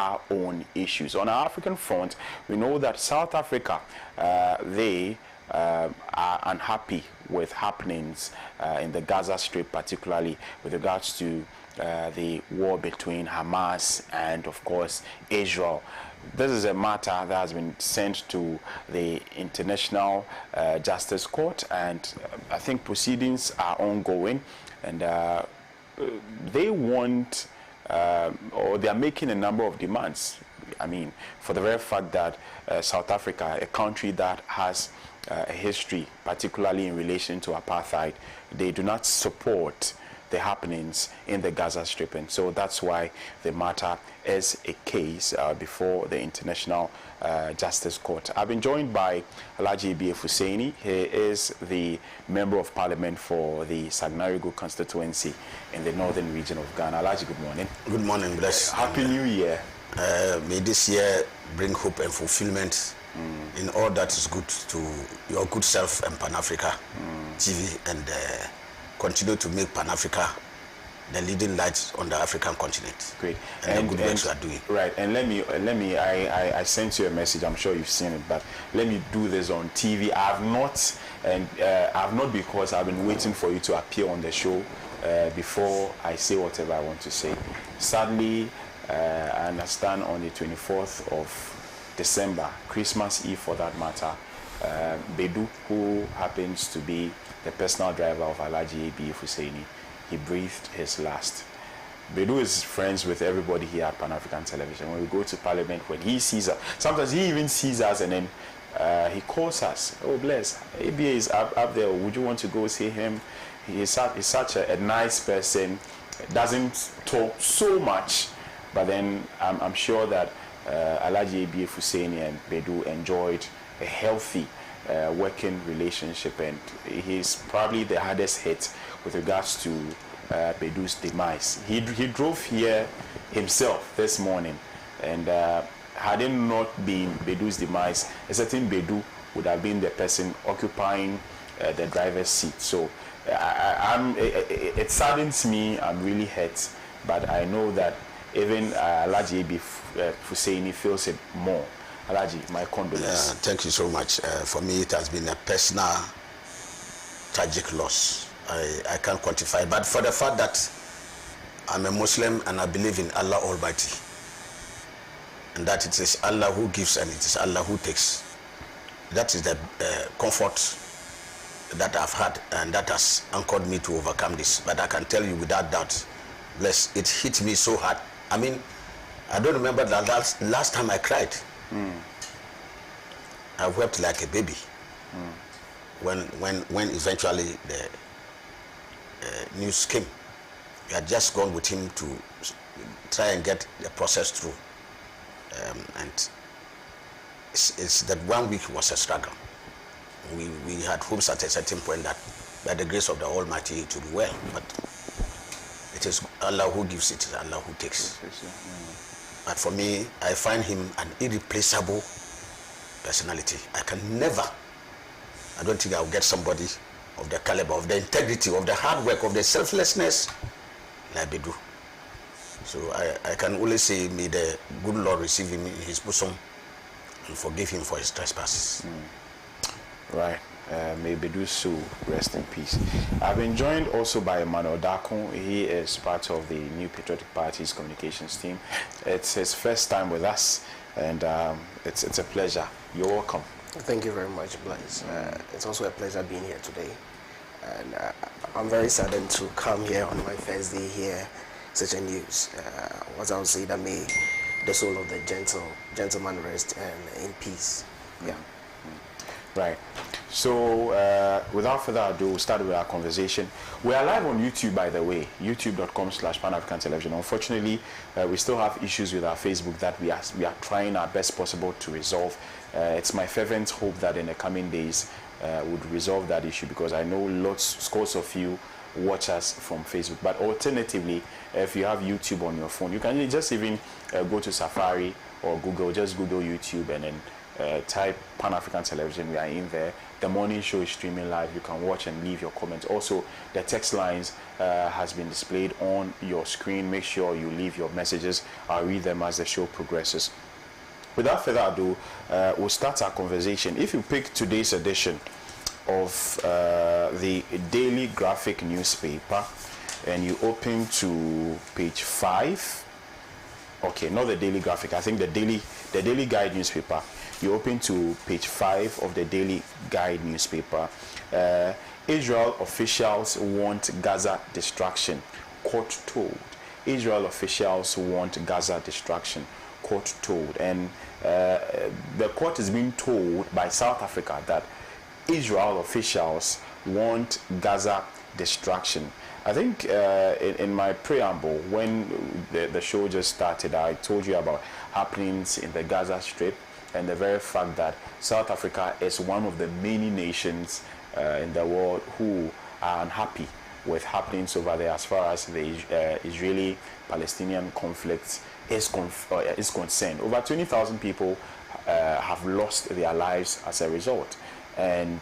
our own issues. On our African front, we know that South Africa, they are unhappy with happenings in the Gaza Strip, particularly with regards to the war between Hamas and, of course, Israel. This is a matter that has been sent to the International Justice Court, and I think proceedings are ongoing, and they want, or they are making a number of demands. I mean, for the very fact that South Africa, a country that has a history, particularly in relation to apartheid, they do not support the happenings in the Gaza Strip, and so that's why the matter is a case before the International Justice Court. I've been joined by Alhaji B.F. Hussaini. He is the Member of Parliament for the Sagnarigo constituency in the northern region of Ghana. Alhaji, good morning. Good morning, bless. Happy New Year. May this year bring hope and fulfillment in all that is good to your good self and Pan-Africa TV, and continue to make Pan-Africa the leading light on the African continent. Great. And the good work you are doing. Right. And let me I sent you a message. I'm sure you've seen it, but let me do this on TV. I've not, because I've been waiting for you to appear on the show before I say whatever I want to say. Sadly, I understand on the 24th of December, Christmas Eve for that matter, Bedu, who happens to be the personal driver of Alhaji B.F. Hussaini, he breathed his last. Bedu is friends with everybody here at Pan-African Television. When we go to Parliament, when he sees us, sometimes he even sees us and then he calls us. Oh, bless, ABA is up there. Would you want to go see him? He's such a nice person, doesn't talk so much, but then I'm sure that Alhaji B.F. Hussaini and Bedu enjoyed a healthy working relationship, and he's probably the hardest hit with regards to Bedu's demise. He drove here himself this morning, and had it not been Bedu's demise, a certain Bedu would have been the person occupying the driver's seat. So it saddens me. I'm really hurt, but I know that even Alhaji B.F. Hussaini feels it more. Alhaji, my condolences. Thank you so much. For me, it has been a personal, tragic loss. I can't quantify, but for the fact that I'm a Muslim and I believe in Allah Almighty, and that it is Allah who gives and it is Allah who takes, that is the comfort that I've had, and that has anchored me to overcome this. But I can tell you without doubt, bless, it hit me so hard. I mean, I don't remember the last time I cried. I wept like a baby when eventually the news came. We had just gone with him to try and get the process through, and it's that 1 week was a struggle. We had hopes at a certain point that by the grace of the Almighty it would be well, but it is Allah who gives, it is Allah who takes. But for me, I find him an irreplaceable personality. I don't think I'll get somebody of the caliber, of the integrity, of the hard work, of the selflessness like Bedu. So I can only say, may the good Lord receive him in his bosom and forgive him for his trespasses. Right. May Bedu soul rest in peace. I've been joined also by Emmanuel Dakun. He is part of the New Patriotic Party's communications team. It's his first time with us, and it's a pleasure. You're welcome. Thank you very much, Blaise. It's also a pleasure being here today, and I'm very saddened to come here on my first day here. Such a news. What I would say, that may the soul of the gentleman rest and in peace. Yeah. Right. So, without further ado, we'll start with our conversation. We are live on YouTube, by the way, youtube.com/Pan-African Television. Unfortunately, we still have issues with our Facebook that we are trying our best possible to resolve. It's my fervent hope that in the coming days would resolve that issue, because I know scores of you watch us from Facebook. But alternatively, if you have YouTube on your phone, you can just even go to Safari or Google, just Google YouTube, and then type Pan African Television. We are in there. The morning show is streaming live. You can watch and leave your comments. Also, the text lines has been displayed on your screen. Make sure you leave your messages. I'll read them as the show progresses. Without further ado, we'll start our conversation. If you pick today's edition of the Daily Graphic newspaper and you open to page 5, okay, not the Daily Graphic, I think the Daily Guide newspaper, you open to page 5 of the Daily Guide newspaper. Israel officials want Gaza destruction, court told. Israel officials want Gaza destruction, court told. And the court is being told by South Africa that Israel officials want Gaza destruction. I think in my preamble, when the show just started, I told you about happenings in the Gaza Strip and the very fact that South Africa is one of the many nations in the world who are unhappy with happenings over there as far as the Israeli-Palestinian conflict is concerned. Over 20,000 people have lost their lives as a result. And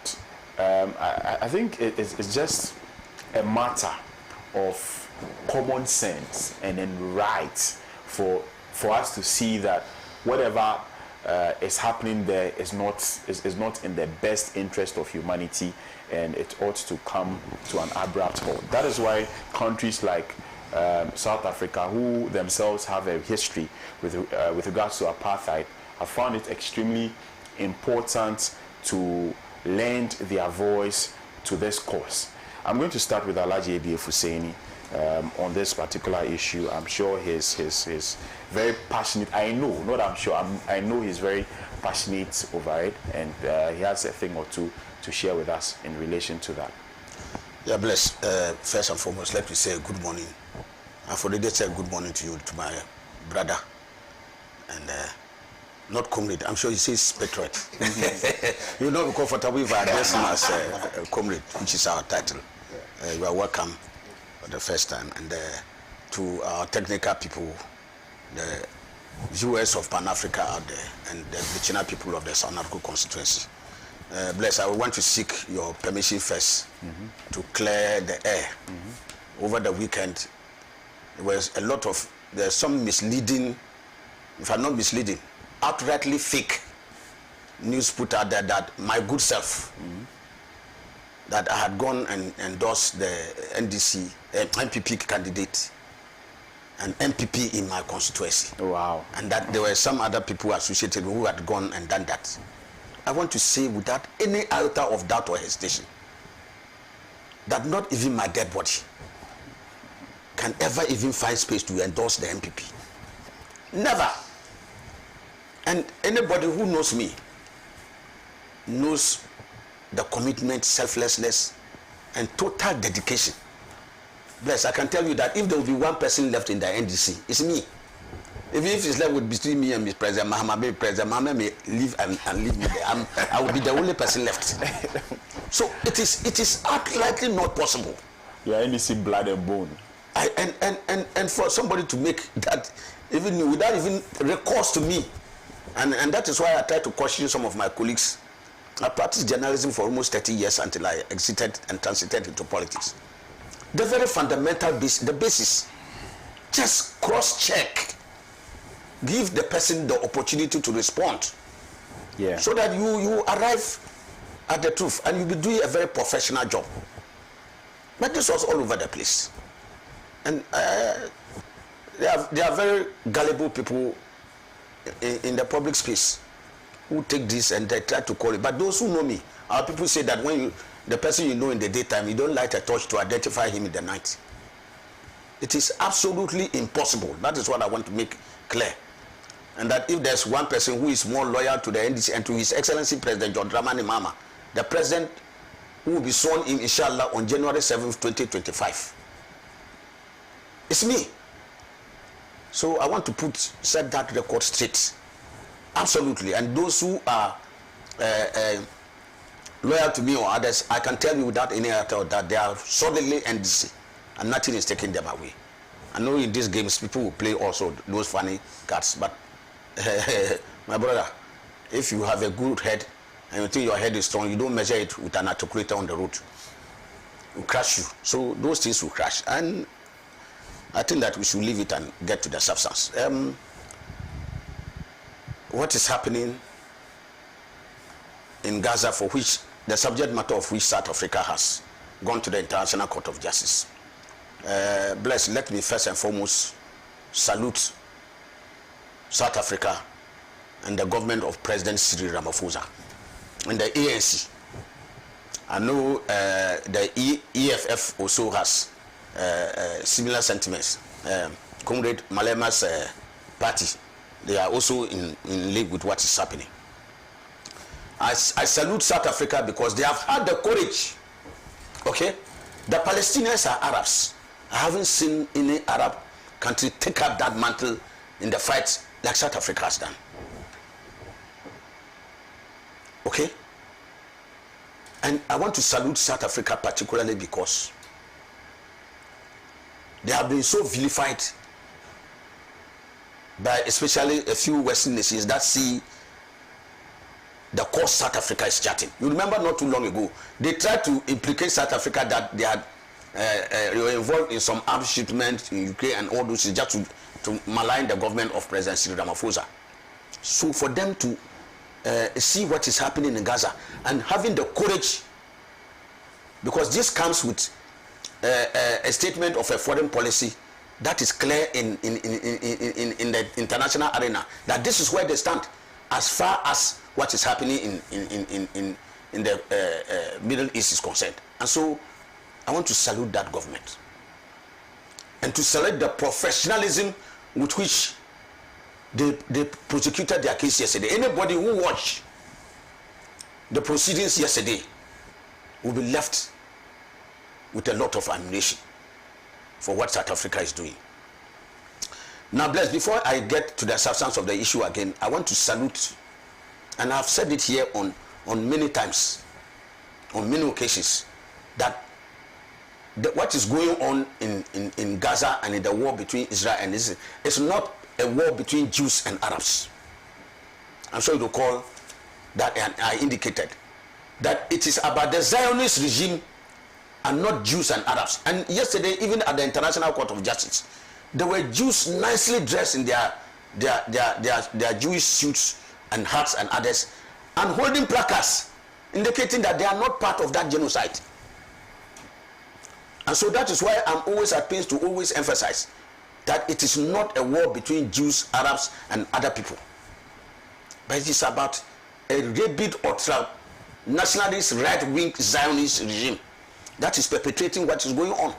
I think it's just a matter of common sense and then right for us to see that whatever is happening there is not in the best interest of humanity, and it ought to come to an abrupt halt. That is why countries like South Africa, who themselves have a history with regards to apartheid, have found it extremely important to lend their voice to this cause. I'm going to start with Alhaji ABF Hussaini on this particular issue. I'm sure he's very passionate. I know, not I'm sure, I know he's very passionate over it, and he has a thing or two to share with us in relation to that. Yeah, bless. First and foremost, let me say good morning. And for the day, say good morning to you, to my brother, and not comrade. I'm sure he says patriot. You'll not be comfortable if I address him as comrade, which is our title. You are welcome for the first time. And to our technical people, the viewers of Pan Africa out there, and the Bichina people of the South Africa constituency. Bless, I want to seek your permission first to clear the air. Over the weekend, there was a lot of, there's some misleading, if I'm not misleading, outrightly fake news put out there that my good self, that I had gone and endorsed the NDC, MPP candidate, an MPP in my constituency. Wow. And that there were some other people associated who had gone and done that. I want to say without any iota of doubt or hesitation that not even my dead body can ever even find space to endorse the MPP. Never. And anybody who knows me knows the commitment, selflessness, and total dedication. Bless, I can tell you that if there will be one person left in the NDC, it's me. Even if it's left with between me and Mr. President Mahama, maybe President Mahama may leave and leave me there. I will be the only person left. So it is likely not possible. You are NDC blood and bone. And for somebody to make that, even without even recourse to me, and that is why I try to caution some of my colleagues. I practiced journalism for almost 30 years until I exited and transited into politics. The very fundamental the basis, just cross-check. Give the person the opportunity to respond. Yeah. So that you arrive at the truth, and you'll be doing a very professional job. But this was all over the place. And there are very gullible people in the public space who take this and they try to call it. But those who know me, our people say that when the person you know in the daytime, you don't light a torch to identify him in the night. It is absolutely impossible. That is what I want to make clear. And that if there's one person who is more loyal to the NDC and to His Excellency President John Dramani Mahama, the president who will be sworn in, inshallah, on January 7th, 2025, it's me. So I want to set that record straight. Absolutely. And those who are loyal to me or others, I can tell you without any doubt that they are solidly NDC and nothing is taking them away. I know in these games people will play also those funny cards, but my brother, If you have a good head and you think your head is strong, you don't measure it with an articulator on the road. It will crash you. So those things will crash. And I think that we should leave it and get to the substance. What is happening in Gaza, for which the subject matter of which South Africa has gone to the International Court of Justice. Bless, let me first and foremost salute South Africa and the government of President Cyril Ramaphosa and the ANC. I know the EFF also has similar sentiments. Comrade Malema's party, they are also in league with what is happening. I salute South Africa because they have had the courage. Okay, the Palestinians are Arabs. I haven't seen any Arab country take up that mantle in the fight like South Africa has done. Okay, and I want to salute South Africa particularly because they have been so vilified by especially a few Western nations that see the course South Africa is charting. You remember not too long ago, they tried to implicate South Africa that they had were involved in some arms shipment in Ukraine and all those, just to malign the government of President Cyril Ramaphosa. So for them to see what is happening in Gaza and having the courage, because this comes with a statement of a foreign policy that is clear in the international arena, that this is where they stand as far as what is happening in the Middle East is concerned. And so I want to salute that government and to salute the professionalism with which they prosecuted their case yesterday. Anybody who watched the proceedings yesterday will be left with a lot of admiration for what South Africa is doing. Now, Bless, before I get to the substance of the issue again, I want to salute, and I've said it here on many times, on many occasions, that what is going on in Gaza and in the war between Israel and Israel is not a war between Jews and Arabs. I'm sure you recall that, and I indicated that it is about the Zionist regime and not Jews and Arabs. And yesterday, even at the International Court of Justice, there were Jews nicely dressed in their Jewish suits and hats and others, and holding placards indicating that they are not part of that genocide. And so that is why I'm always at pains to always emphasize that it is not a war between Jews, Arabs, and other people, but it is about a rabid ultra nationalist right-wing Zionist regime that is perpetrating what is going on.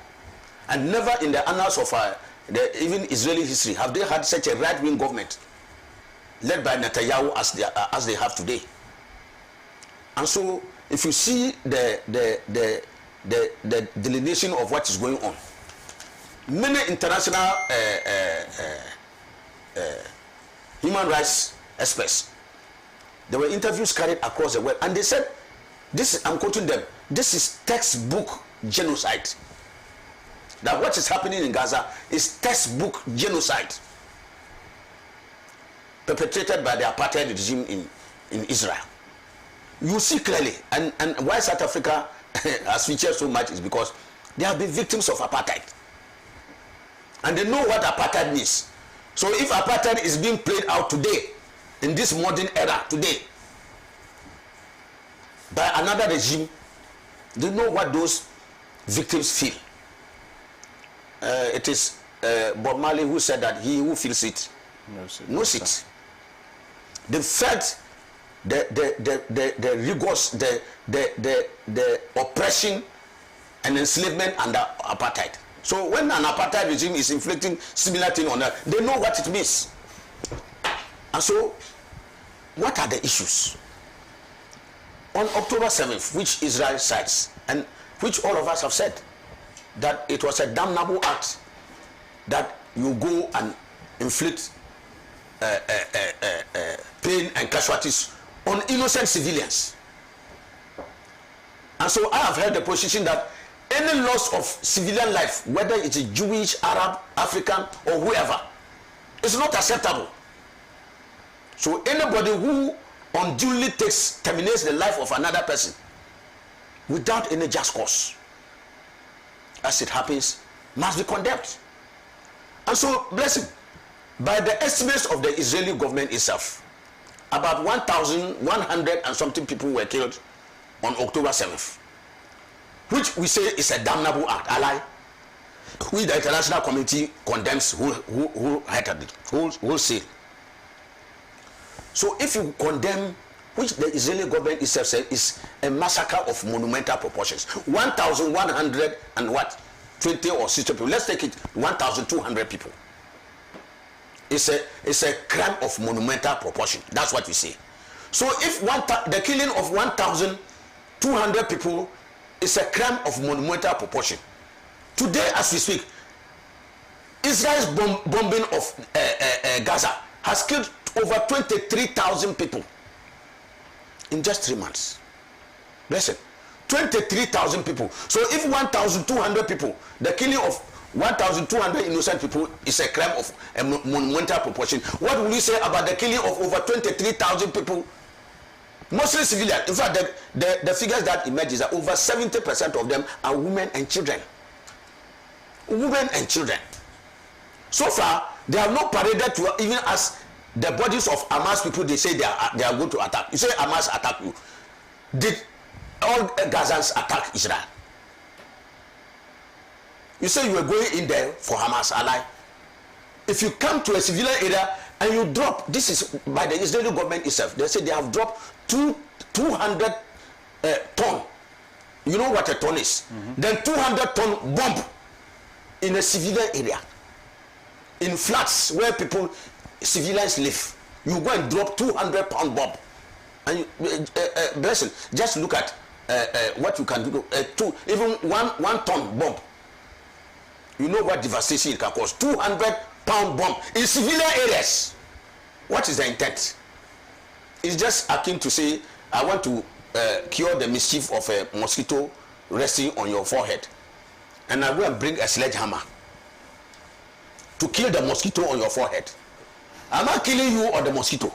And never in the annals of even Israeli history have they had such a right-wing government led by Netanyahu as they have today. And so if you see the delineation of what is going on, many international human rights experts, there were interviews carried across the world, and they said, this, I'm quoting them, this is textbook genocide. That what is happening in Gaza is textbook genocide perpetrated by the apartheid regime in Israel. You see clearly, and why South Africa has featured so much is because they have been victims of apartheid. And they know what apartheid means. So if apartheid is being played out today, in this modern era today, by another regime, they know what those victims feel. It is Bob Marley who said that he who feels it knows it. They felt the rigors, the oppression and enslavement under apartheid. So when an apartheid regime is inflicting similar thing on them, they know what it means. And so, what are the issues? On October 7th, which Israel cites, and which all of us have said, that it was a damnable act that you go and inflict pain and casualties on innocent civilians. And so I have heard the position that any loss of civilian life, whether it's a Jewish, Arab, African, or whoever, is not acceptable. So anybody who unduly terminates the life of another person without any just cause, as it happens, must be condemned. And so, blessing, by the estimates of the Israeli government itself, about 1,100 and something people were killed on October 7th, which we say is a damnable act. Ally, which the international community condemns wholesale. So if you condemn, which the Israeli government itself said is a massacre of monumental proportions, 1,100 and what, 20 or 60 people, let's take it 1,200 people. It's a crime of monumental proportion. That's what we say. So if the killing of 1,200 people is a crime of monumental proportion, today as we speak, Israel's bombing of Gaza has killed over 23,000 people in just 3 months. Listen, 23,000 people. So if 1,200 people, the killing of 1,200 innocent people is a crime of a monumental proportion, what will you say about the killing of over 23,000 people, mostly civilians? In fact, the figures that emerge is that over 70% of them are women and children. Women and children. So far, they have not paraded to even as the bodies of Hamas people. They say they are going to attack. You say Hamas attack you. Did all Gazans attack Israel? You say you were going in there for Hamas ally. If you come to a civilian area and you drop, this is by the Israeli government itself, they say they have dropped 200 ton. You know what a ton is? Then 200 ton bomb in a civilian area, in flats where civilians live. You go and drop 200-pound bomb, and blessing, just look at what you can do. Even one ton bomb. You know what devastation it can cause. 200-pound bomb in civilian areas. What is the intent? It's just akin to say, I want to cure the mischief of a mosquito resting on your forehead, and I go and bring a sledgehammer to kill the mosquito on your forehead. Am I killing you or the mosquito?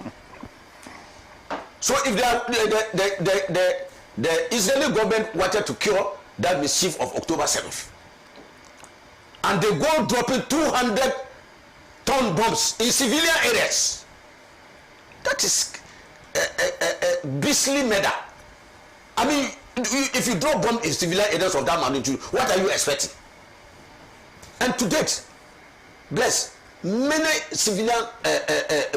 So if the Israeli government wanted to cure that mischief of October 7th, and they go dropping 200-ton bombs in civilian areas, that is a beastly murder. I mean, if you drop bomb in civilian areas of that magnitude, what are you expecting? And to date, bless, many civilian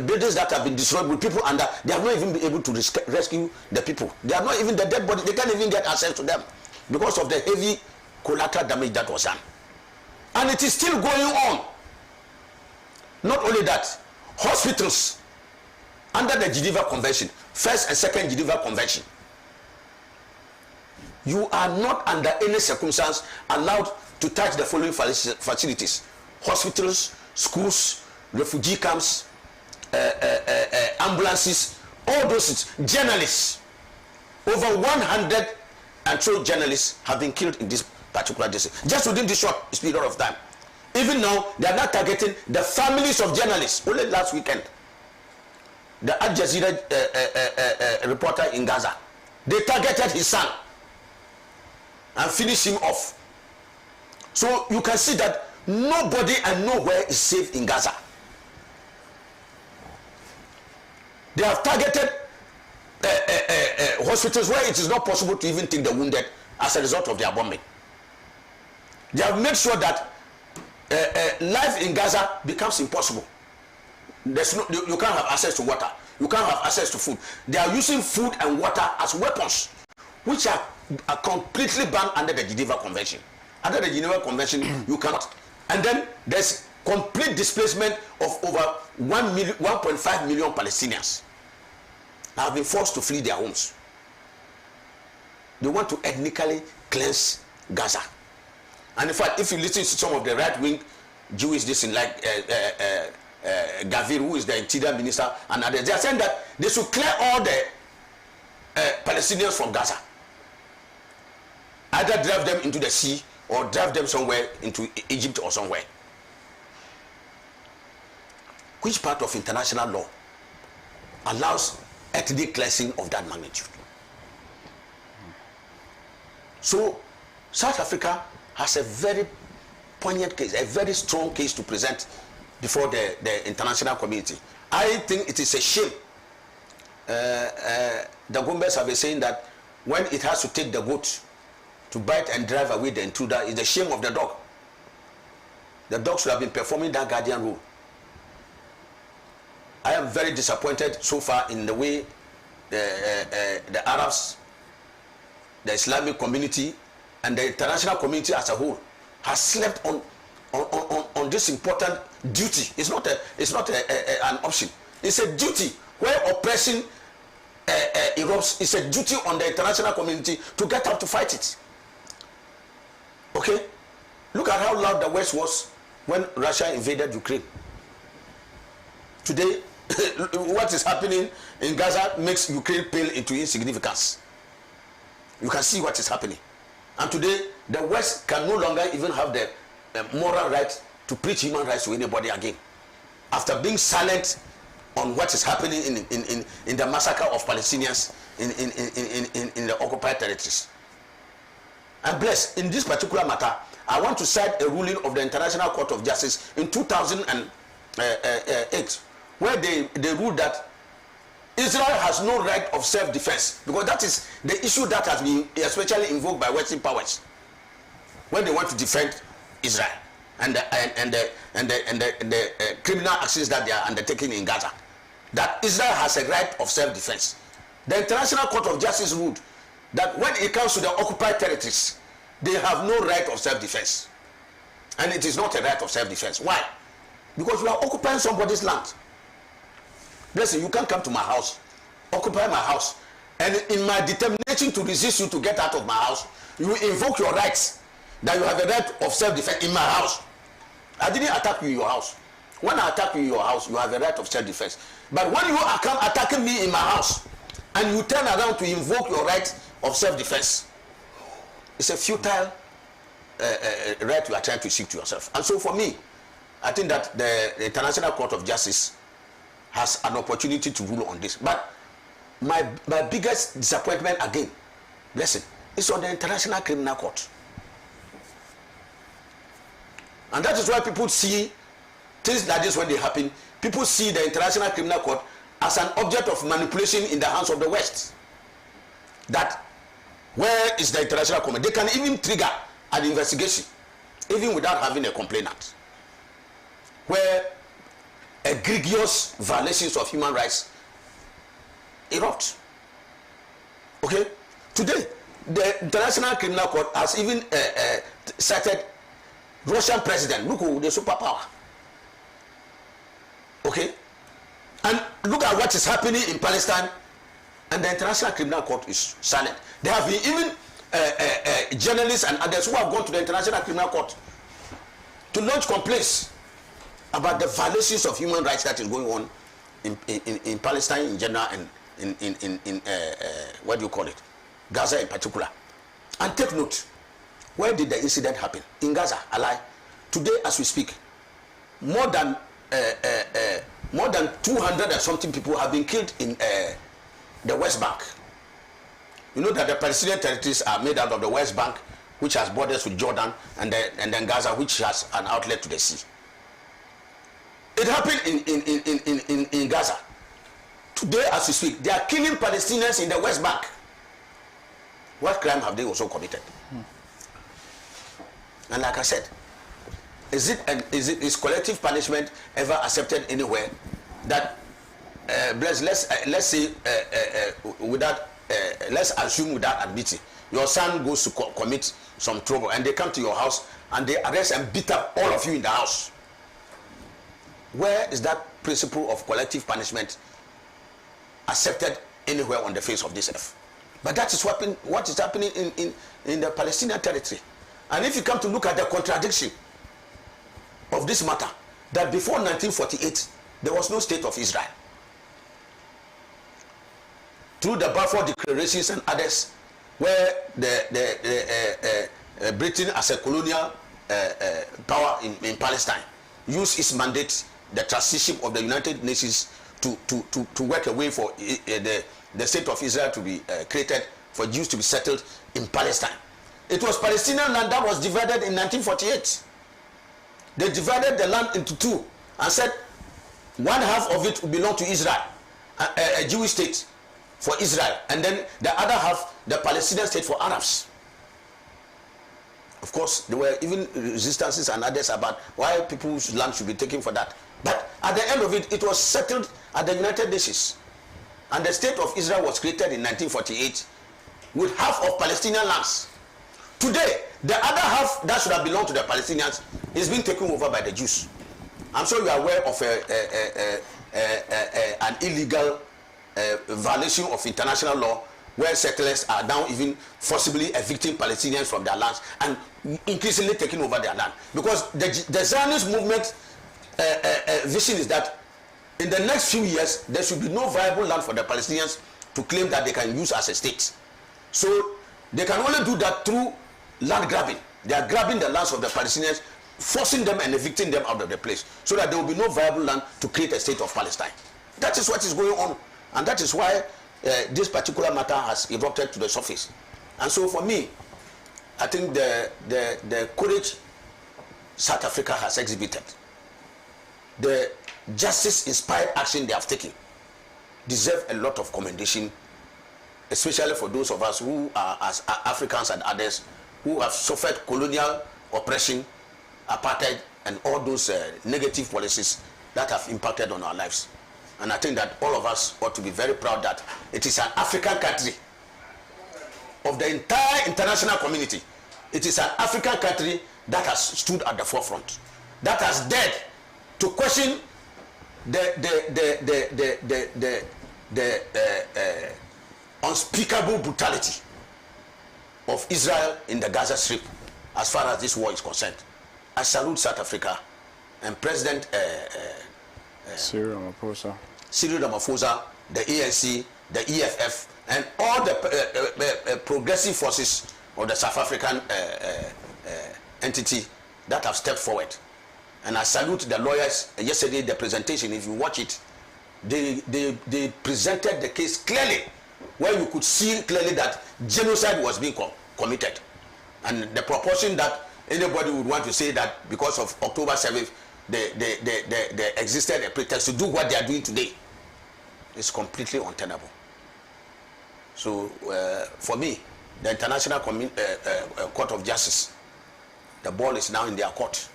buildings that have been destroyed with people under, they have not even been able to rescue the people. They are not even the dead body. They can't even get access to them because of the heavy collateral damage that was done. And it is still going on. Not only that, hospitals under the Geneva Convention, first and second Geneva Convention, you are not under any circumstance allowed to touch the following facilities: hospitals, schools, refugee camps, ambulances, all those. Journalists, over 100 and so journalists have been killed in this particular district just within this short period of time. Even now, they are not targeting the families of journalists. Only last weekend, the Al Jazeera reporter in Gaza, they targeted his son and finished him off. So you can see that nobody and nowhere is safe in Gaza. They have targeted hospitals where it is not possible to even take the wounded as a result of their bombing. They have made sure that life in Gaza becomes impossible. You can't have access to water. You can't have access to food. They are using food and water as weapons, which are completely banned under the Geneva Convention. Under the Geneva Convention, you cannot. And then there's complete displacement of over 1.5 million Palestinians have been forced to flee their homes. They want to ethnically cleanse Gaza. And in fact, if you listen to some of the right-wing Jewish like Gavir, who is the interior minister, and others, they are saying that they should clear all the Palestinians from Gaza. Either drive them into the sea or drive them somewhere into Egypt or somewhere. Which part of international law allows ethnic cleansing of that magnitude. So South Africa has a very poignant case, a very strong case to present before the international community. I think it is a shame. The Gombes have been saying that when it has to take the goat to bite and drive away the intruder, it's the shame of the dog. The dog should have been performing that guardian role. I am very disappointed so far in the way the Arabs, the Islamic community, and the international community as a whole has slept on this important duty. It's not an option. It's a duty where oppression erupts. It's a duty on the international community to get up to fight it. Okay? Look at how loud the West was when Russia invaded Ukraine. Today, what is happening in Gaza makes Ukraine pale into insignificance. You can see what is happening. And today, the West can no longer even have the moral right to preach human rights to anybody again. After being silent on what is happening in the massacre of Palestinians in the occupied territories. And bless, in this particular matter, I want to cite a ruling of the International Court of Justice in 2008, where they ruled that Israel has no right of self-defense, because that is the issue that has been especially invoked by Western powers when they want to defend Israel and the criminal actions that they are undertaking in Gaza. That Israel has a right of self-defense. The International Court of Justice ruled that when it comes to the occupied territories, they have no right of self-defense, and it is not a right of self-defense. Why? Because you are occupying somebody's land. Listen, you can't come to my house, occupy my house, and in my determination to resist you to get out of my house, you invoke your rights that you have a right of self-defense in my house. I didn't attack you in your house. When I attack you in your house, you have a right of self-defense. But when you are come attacking me in my house, and you turn around to invoke your right of self-defense, it's a futile right you are trying to seek to yourself. And so for me, I think that the International Court of Justice has an opportunity to rule on this. But my biggest disappointment again, listen, is on the International Criminal Court. And that is why people see things like this when they happen. People see the International Criminal Court as an object of manipulation in the hands of the West. That where is the international community? They can even trigger an investigation even without having a complainant, where egregious violations of human rights erupt. Okay? Today, the International Criminal Court has even cited Russian president, look who the superpower. Okay? And look at what is happening in Palestine, and the International Criminal Court is silent. There have been even journalists and others who have gone to the International Criminal Court to launch complaints about the violations of human rights that is going on in Palestine in general and in what do you call it, Gaza in particular. And take note, where did the incident happen? In Gaza, alive. Today as we speak, more than 200 and something people have been killed in the West Bank. You know that the Palestinian territories are made out of the West Bank, which has borders with Jordan, and then Gaza, which has an outlet to the sea. It happened in Gaza. Today as we speak, they are killing Palestinians in the West Bank. What crime have they also committed? And like I said, is collective punishment ever accepted anywhere? That let's say let's assume without admitting, your son goes to commit some trouble, and they come to your house and they arrest and beat up all of you in the house. Where is that principle of collective punishment accepted anywhere on the face of this earth? But that is what is happening in the Palestinian territory. And if you come to look at the contradiction of this matter, that before 1948 there was no state of Israel. Through the Balfour Declarations and others, where the Britain as a colonial power in Palestine used its mandate, the transition of the United Nations, to work a way for the state of Israel to be created, for Jews to be settled in Palestine. It was Palestinian land that was divided in 1948. They divided the land into two and said one half of it will belong to Israel, a Jewish state for Israel, and then the other half, the Palestinian state, for Arabs. Of course, there were even resistances and others about why people's land should be taken for that. But at the end of it, it was settled at the United Nations. And the state of Israel was created in 1948 with half of Palestinian lands. Today, the other half that should have belonged to the Palestinians is being taken over by the Jews. I'm sure you are aware of an illegal violation of international law, where settlers are now even forcibly evicting Palestinians from their lands and increasingly taking over their land. Because the Zionist movement vision is that in the next few years, there should be no viable land for the Palestinians to claim that they can use as a state. So they can only do that through land grabbing. They are grabbing the lands of the Palestinians, forcing them and evicting them out of the place, so that there will be no viable land to create a state of Palestine. That is what is going on, and that is why this particular matter has erupted to the surface. And so for me, I think the courage South Africa has exhibited, the justice-inspired action they have taken, deserve a lot of commendation, especially for those of us who are, as Africans and others, who have suffered colonial oppression, apartheid, and all those negative policies that have impacted on our lives. And I think that all of us ought to be very proud that it is an African country of the entire international community. It is an African country that has stood at the forefront, that has dared to question the unspeakable brutality of Israel in the Gaza Strip as far as this war is concerned. I salute South Africa and President Cyril Ramaphosa, the ANC, the EFF, and all the progressive forces of the South African entity that have stepped forward. And I salute the lawyers. Yesterday, the presentation, if you watch it, they presented the case clearly, where you could see clearly that genocide was being committed. And the proportion that anybody would want to say that because of October 7th, there existed a pretext to do what they are doing today is completely untenable. So for me, the International Court of Justice, the ball is now in their court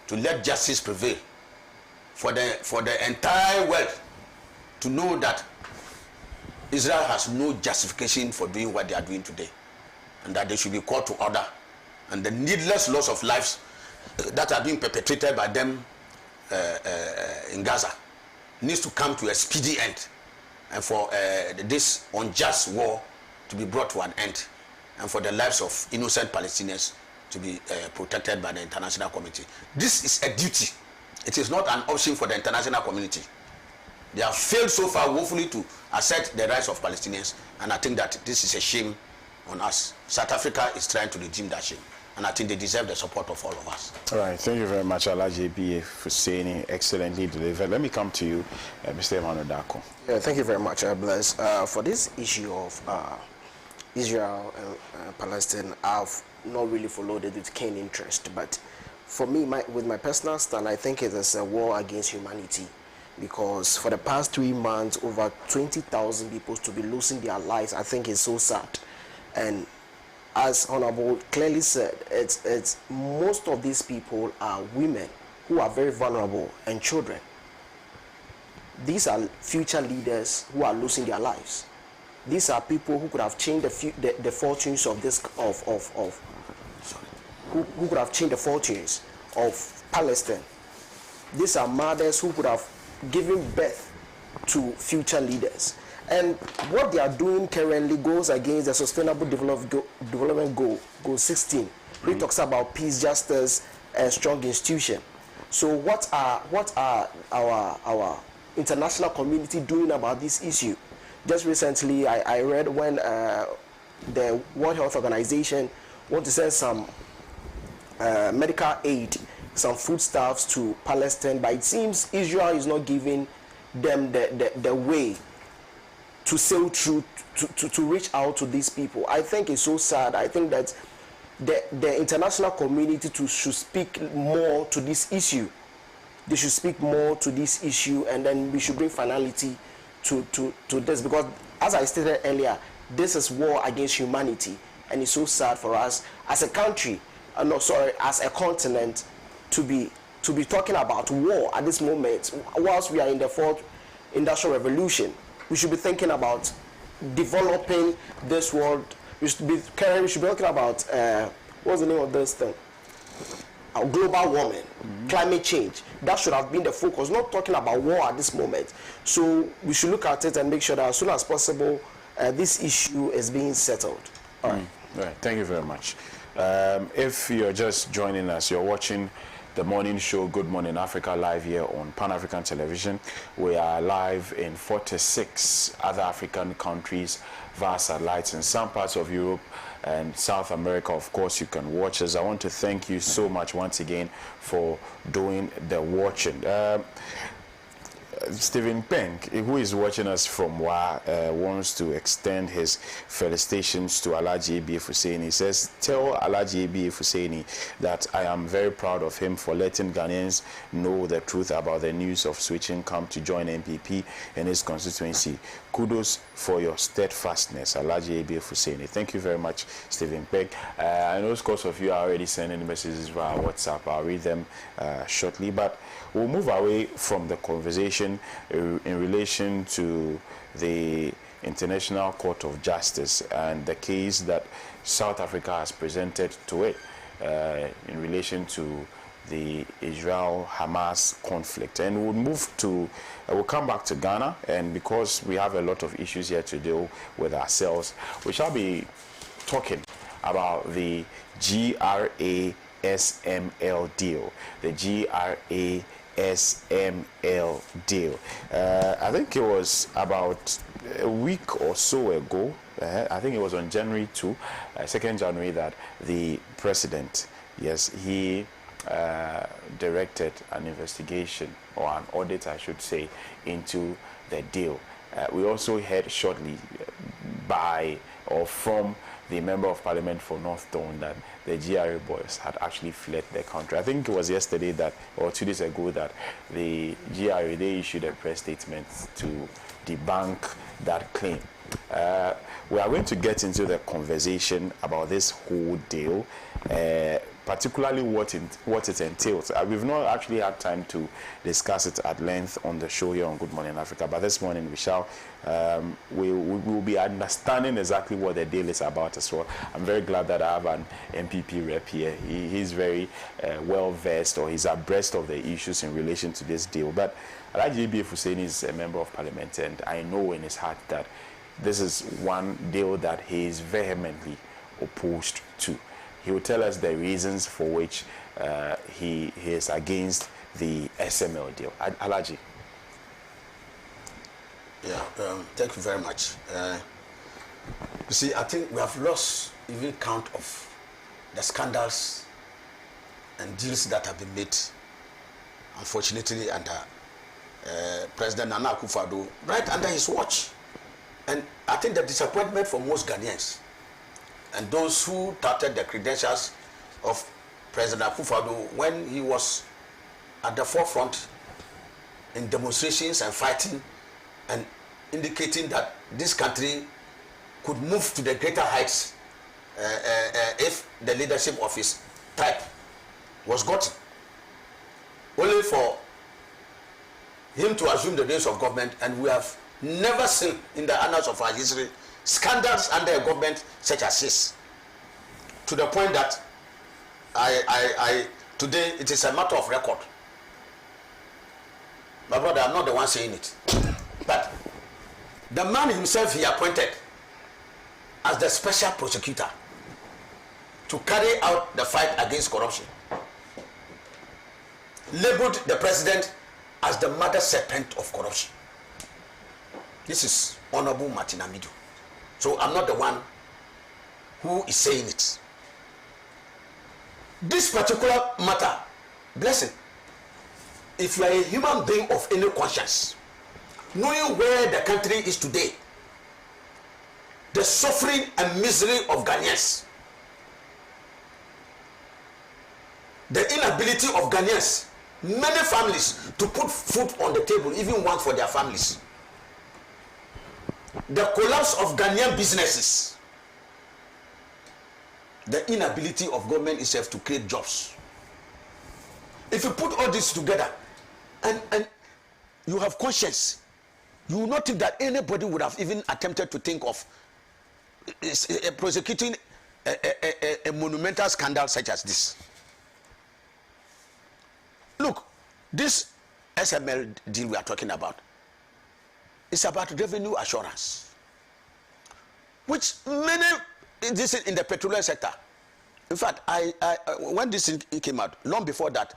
to let justice prevail for the entire world to know that Israel has no justification for doing what they are doing today, and that they should be called to order, and the needless loss of lives that are being perpetrated by them in Gaza needs to come to a speedy end, and for this unjust war to be brought to an end, and for the lives of innocent Palestinians to be protected by the international community. This is a duty. It is not an option for the international community. They have failed so far woefully to assert the rights of Palestinians, and I think that this is a shame on us. South Africa is trying to redeem that shame, and I think they deserve the support of all of us. All right, thank you very much, Alhaji B. for saying it excellently delivered. Let me come to you, Mr. Emmanuel Darko. Yeah, thank you very much, Bless. For this issue of Israel and Palestine, I've not really followed it with keen interest, but for me, with my personal stand, I think it is a war against humanity, because for the past 3 months, over 20,000 people to be losing their lives, I think is so sad. And as Honorable clearly said, it's most of these people are women who are very vulnerable and children. These are future leaders who are losing their lives. These are people who could have changed the fortunes of this who could have changed the fortunes of Palestine. These are mothers who could have given birth to future leaders. And what they are doing currently goes against the Sustainable Development Goal 16. It talks about peace, justice, and strong institution. So what are our international community doing about this issue? Just recently, I read when the World Health Organization want to send some medical aid, some foodstuffs to Palestine, but it seems Israel is not giving them the way to sail through to reach out to these people. I think it's so sad. I think that the international community should speak more to this issue. They should speak more to this issue, and then we should bring finality to this, because as I stated earlier, this is war against humanity, and it's so sad for us as a country, as a continent, to be talking about war at this moment whilst we are in the fourth industrial revolution. We should be thinking about developing this world. We should be talking about what's the name of this thing? Global warming, climate change. That should have been the focus, not talking about war at this moment. So we should look at it and make sure that as soon as possible this issue is being settled. All right. All right. Thank you very much. If you're just joining us, you're watching the morning show Good Morning Africa live here on Pan-African Television. We are live in 46 other African countries via satellites in some parts of Europe and South America. Of course, you can watch us. I want to thank you so much once again for doing the watching. Stephen Peng, who is watching us from Wa, wants to extend his felicitations to Alhaji ABF Hussaini. He says, tell Alhaji ABF Hussaini that I am very proud of him for letting Ghanaians know the truth about the news of switching camp to join NPP in his constituency. Kudos for your steadfastness, Alhaji ABF Hussaini. Thank you very much, Stephen Peng. I know, of course, of you are already sending messages via WhatsApp. I'll read them shortly, but we'll move away from the conversation in relation to the International Court of Justice and the case that South Africa has presented to it in relation to the Israel-Hamas conflict. And we'll come back to Ghana, and because we have a lot of issues here to deal with ourselves, we shall be talking about the GRA-SML deal. The GRA-SML deal. I think it was about a week or so ago, I think it was on January 2nd January, that the president, yes, he directed an investigation, or an audit I should say, into the deal. We also heard shortly from the Member of Parliament for North Dawn that the GRA boys had actually fled the country. I think it was yesterday or 2 days ago, that the GRA, they issued a press statement to debunk that claim. We are going to get into the conversation about this whole deal, particularly what it entails. We've not actually had time to discuss it at length on the show here on Good Morning Africa, but this morning we shall. We will be understanding exactly what the deal is about as well. I'm very glad that I have an MPP rep here. He's very well versed, or he's abreast of the issues in relation to this deal. But Alhaji ABF Hussaini is a member of Parliament, and I know in his heart that this is one deal that he is vehemently opposed to. He will tell us the reasons for which he is against the SML deal. Alhaji. Yeah, thank you very much. You see, I think we have lost even count of the scandals and deals that have been made, unfortunately, under President Nana Akufo-Addo, right under his watch. And I think the disappointment for most Ghanaians and those who doubted the credentials of President Akufo-Addo when he was at the forefront in demonstrations and fighting and indicating that this country could move to the greater heights if the leadership of his type was gotten. Only for him to assume the reins of government, and we have never seen in the annals of our history scandals under a government such as this, to the point that today it is a matter of record. My brother, I'm not the one saying it, but the man himself he appointed as the special prosecutor to carry out the fight against corruption labeled the president as the mother serpent of corruption. This is Honorable Martin Amidu. So I'm not the one who is saying it. This particular matter, blessing, if you are a human being of any conscience, knowing where the country is today, the suffering and misery of Ghanaians, the inability of Ghanaians, many families, to put food on the table, even one for their families, the collapse of Ghanaian businesses, the inability of government itself to create jobs. If you put all this together and you have conscience, you will not think that anybody would have even attempted to think of prosecuting a monumental scandal such as this. Look, this SML deal we are talking about is about revenue assurance, which many, this is in the petroleum sector. In fact, I when this came out, long before that,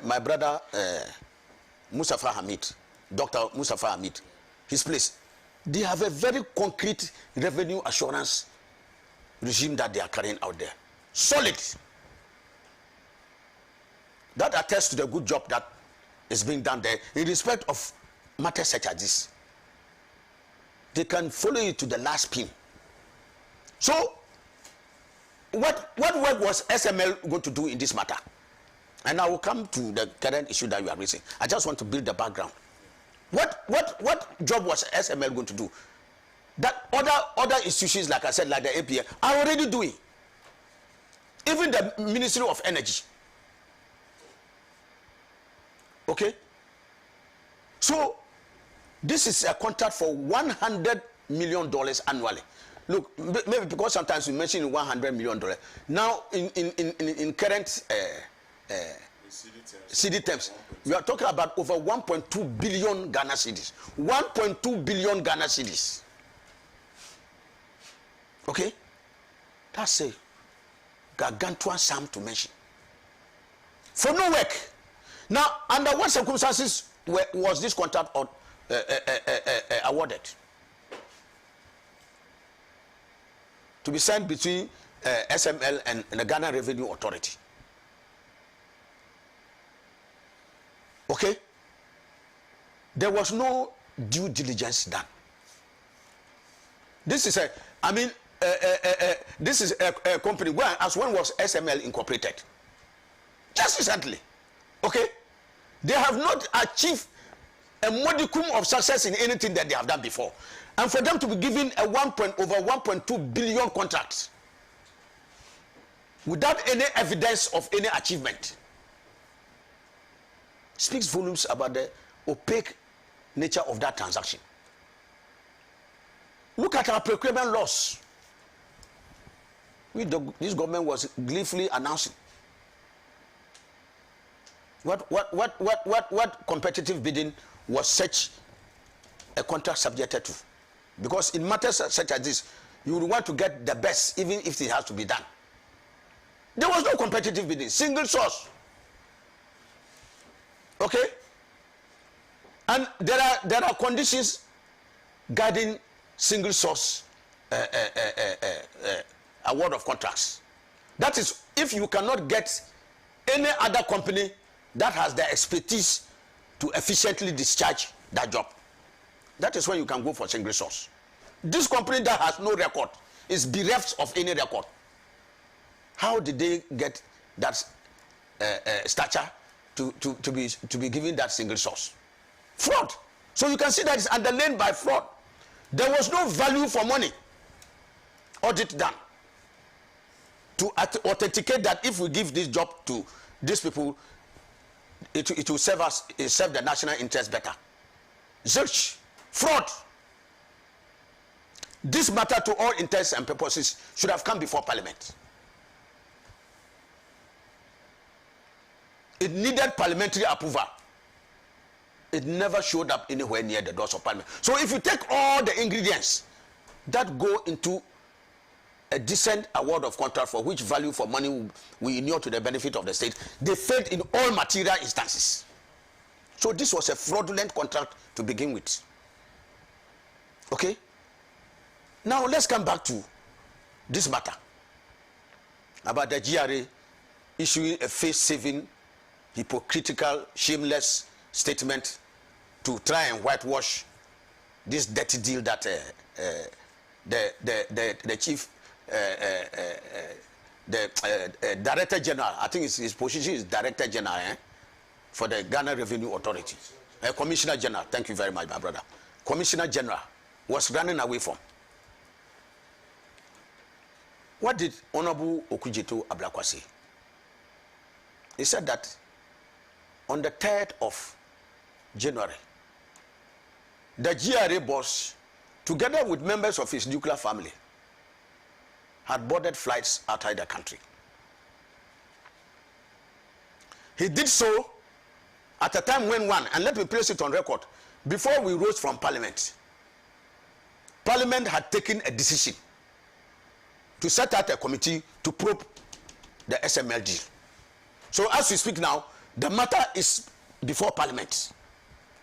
my brother Mustafa Hamid, Dr. Mustafa Hamid, his place, they have a very concrete revenue assurance regime that they are carrying out there. Solid. That attests to the good job that is being done there in respect of matters such as this. They can follow you to the last pin. So, what work was SML going to do in this matter? And I will come to the current issue that you are raising. I just want to build the background. What job was SML going to do that other institutions, like I said, like the APA, are already doing? Even the Ministry of Energy. Okay? So, this is a contract for $100 million annually. Look, maybe because sometimes we mention $100 million. Now, in current CD terms, we are talking about over 1.2 billion Ghana cedis. 1.2 billion Ghana cedis. Okay? That's a gargantuan sum to mention. For no work. Now, under what circumstances was this contract awarded? To be signed between SML and the Ghana Revenue Authority. Okay? There was no due diligence done. This is this is a company where, as when was SML incorporated? Just recently. Okay? They have not achieved a modicum of success in anything that they have done before. And for them to be given a over 1.2 billion contract without any evidence of any achievement speaks volumes about the opaque nature of that transaction. Look at our procurement laws. This government was gleefully announcing. What competitive bidding was such a contract subjected to? Because in matters such as this, you would want to get the best, even if it has to be done. There was no competitive bidding, single source. Okay? And there are conditions guiding single source award of contracts. That is, if you cannot get any other company that has the expertise to efficiently discharge that job, that is when you can go for single source. This company that has no record is bereft of any record. How did they get that stature to be given that single source? Fraud. So you can see that it's underlain by fraud. There was no value for money audit done to authenticate that if we give this job to these people, it will serve the national interest better. Zilch. Fraud. This matter, to all intents and purposes, should have come before Parliament. It needed parliamentary approval. It never showed up anywhere near the doors of Parliament. So if you take all the ingredients that go into a decent award of contract for which value for money we inure to the benefit of the state, they failed in all material instances. So this was a fraudulent contract to begin with. Okay? Now let's come back to this matter about the GRA issuing a face-saving, hypocritical, shameless statement to try and whitewash this dirty deal that the chief, the Director General, I think his position is Director General for the Ghana Revenue Authority, Commissioner General, thank you very much, my brother. Commissioner General was running away from. What did Honorable Okudzeto Ablakwa say? He said that on the 3rd of January, the GRA boss, together with members of his nuclear family, had boarded flights outside the country. He did so at a time when and let me place it on record, before we rose from Parliament, Parliament had taken a decision to set out a committee to probe the SML deal. So as we speak now, the matter is before Parliament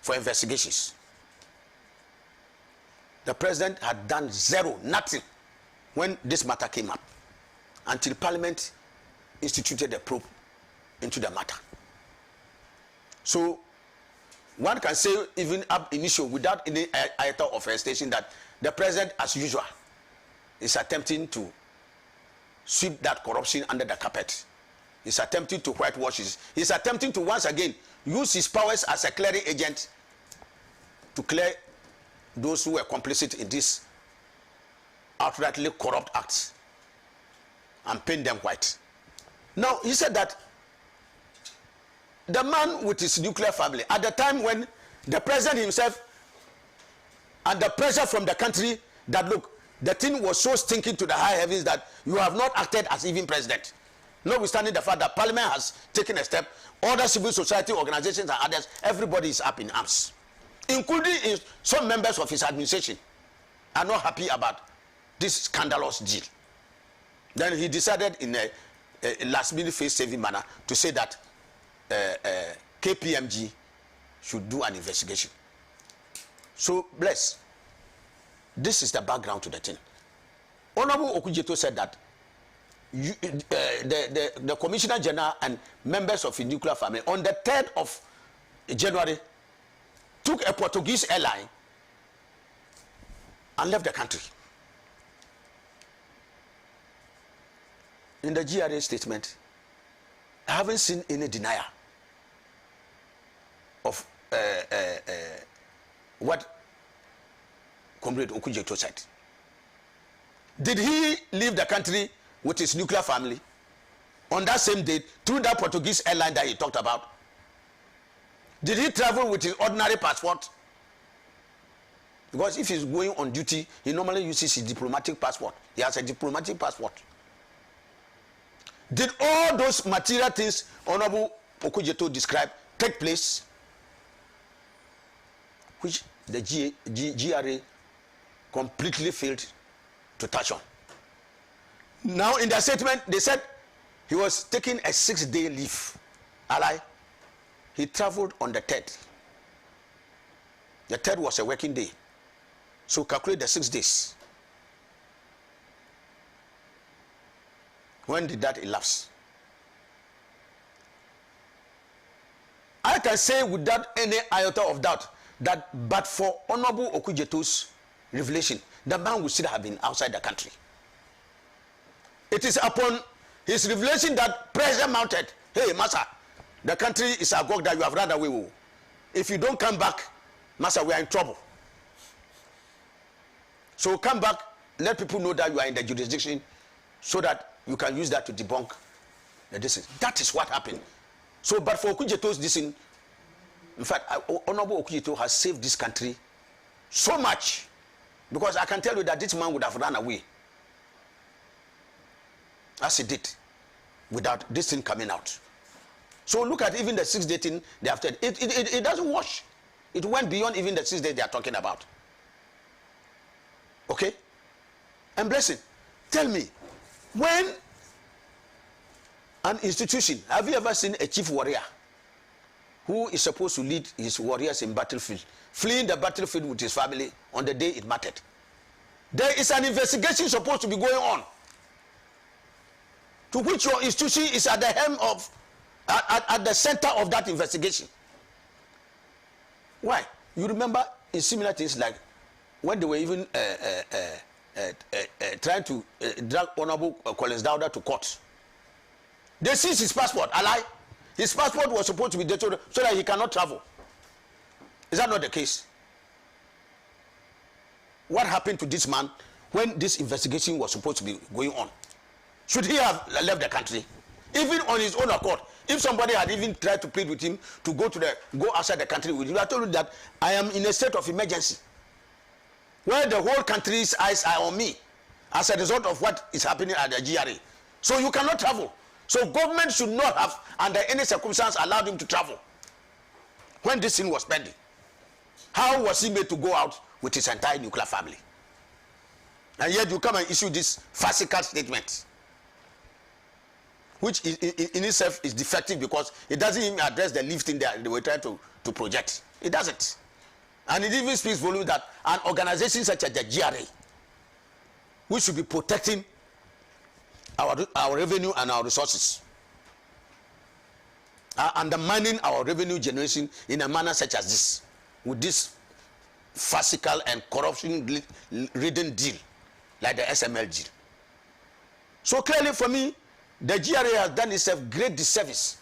for investigations. The president had done nothing when this matter came up until Parliament instituted a probe into the matter. So one can say even ab initio without any iota of hesitation that the president, as usual, is attempting to sweep that corruption under the carpet. He's attempting to whitewash it. He's attempting to once again use his powers as a clearing agent to clear those who were complicit in this outrightly corrupt acts and paint them white. Now, he said that the man with his nuclear family, at the time when the president himself and the pressure from the country that, look, the thing was so stinking to the high heavens that you have not acted as even president. Notwithstanding the fact that Parliament has taken a step, other civil society organizations and others, everybody is up in arms, including some members of his administration are not happy about this scandalous deal. Then he decided in a last-minute face-saving manner to say that KPMG should do an investigation. So, bless. This is the background to the thing. Honorable Okudzeto said that the Commissioner General and members of the nuclear family on the 3rd of January took a Portuguese airline and left the country. In the GRA statement, I haven't seen any denial of what Comrade Okudzeto said. Did he leave the country with his nuclear family on that same date through that Portuguese airline that he talked about? Did he travel with his ordinary passport? Because if he's going on duty, he normally uses his diplomatic passport. He has a diplomatic passport. Did all those material things Honorable Okudzeto described take place, which the GRA completely failed to touch on? Now in their statement, they said he was taking a 6-day leave. He traveled on the 3rd. The 3rd was a working day. So calculate the 6 days. When did that elapse? I can say without any iota of doubt that but for Honorable Okudzeto's revelation, the man would still have been outside the country. It is upon his revelation that pressure mounted. Hey, Master, the country is agog that you have run away. If you don't come back, Master, we are in trouble. So come back, let people know that you are in the jurisdiction so that you can use that to debunk the decision. That is what happened. So, but for Okudzeto's decision, in fact, Honorable Okudzeto has saved this country so much, because I can tell you that this man would have run away as he did without this thing coming out. So look at even the 6-day thing they have said. It doesn't wash. It went beyond even the 6 days they are talking about. Okay? And blessing, tell me, when an institution, have you ever seen a chief warrior who is supposed to lead his warriors in battlefield, fleeing the battlefield with his family on the day it mattered? There is an investigation supposed to be going on. to which your institution is at the helm of, at the center of that investigation. Why? You remember in similar things like when they were even trying to drag Honorable Collins Dauda to court. They seized his passport. His passport was supposed to be detained so that he cannot travel. Is that not the case? What happened to this man when this investigation was supposed to be going on? Should he have left the country? Even on his own accord. If somebody had even tried to plead with him to go outside the country with him, I told you that I am in a state of emergency, where the whole country's eyes are on me as a result of what is happening at the GRA. So you cannot travel. So government should not have, under any circumstance, allowed him to travel when this thing was pending. How was he made to go out with his entire nuclear family? And yet you come and issue this farcical statement, which in itself is defective because it doesn't even address the lift in there they were trying to project. It doesn't. And it even speaks volume that an organization such as the GRA, which should be protecting our revenue and our resources, are undermining our revenue generation in a manner such as this, with this farcical and corruption-ridden deal like the SML deal. So clearly for me, the GRA has done itself great disservice,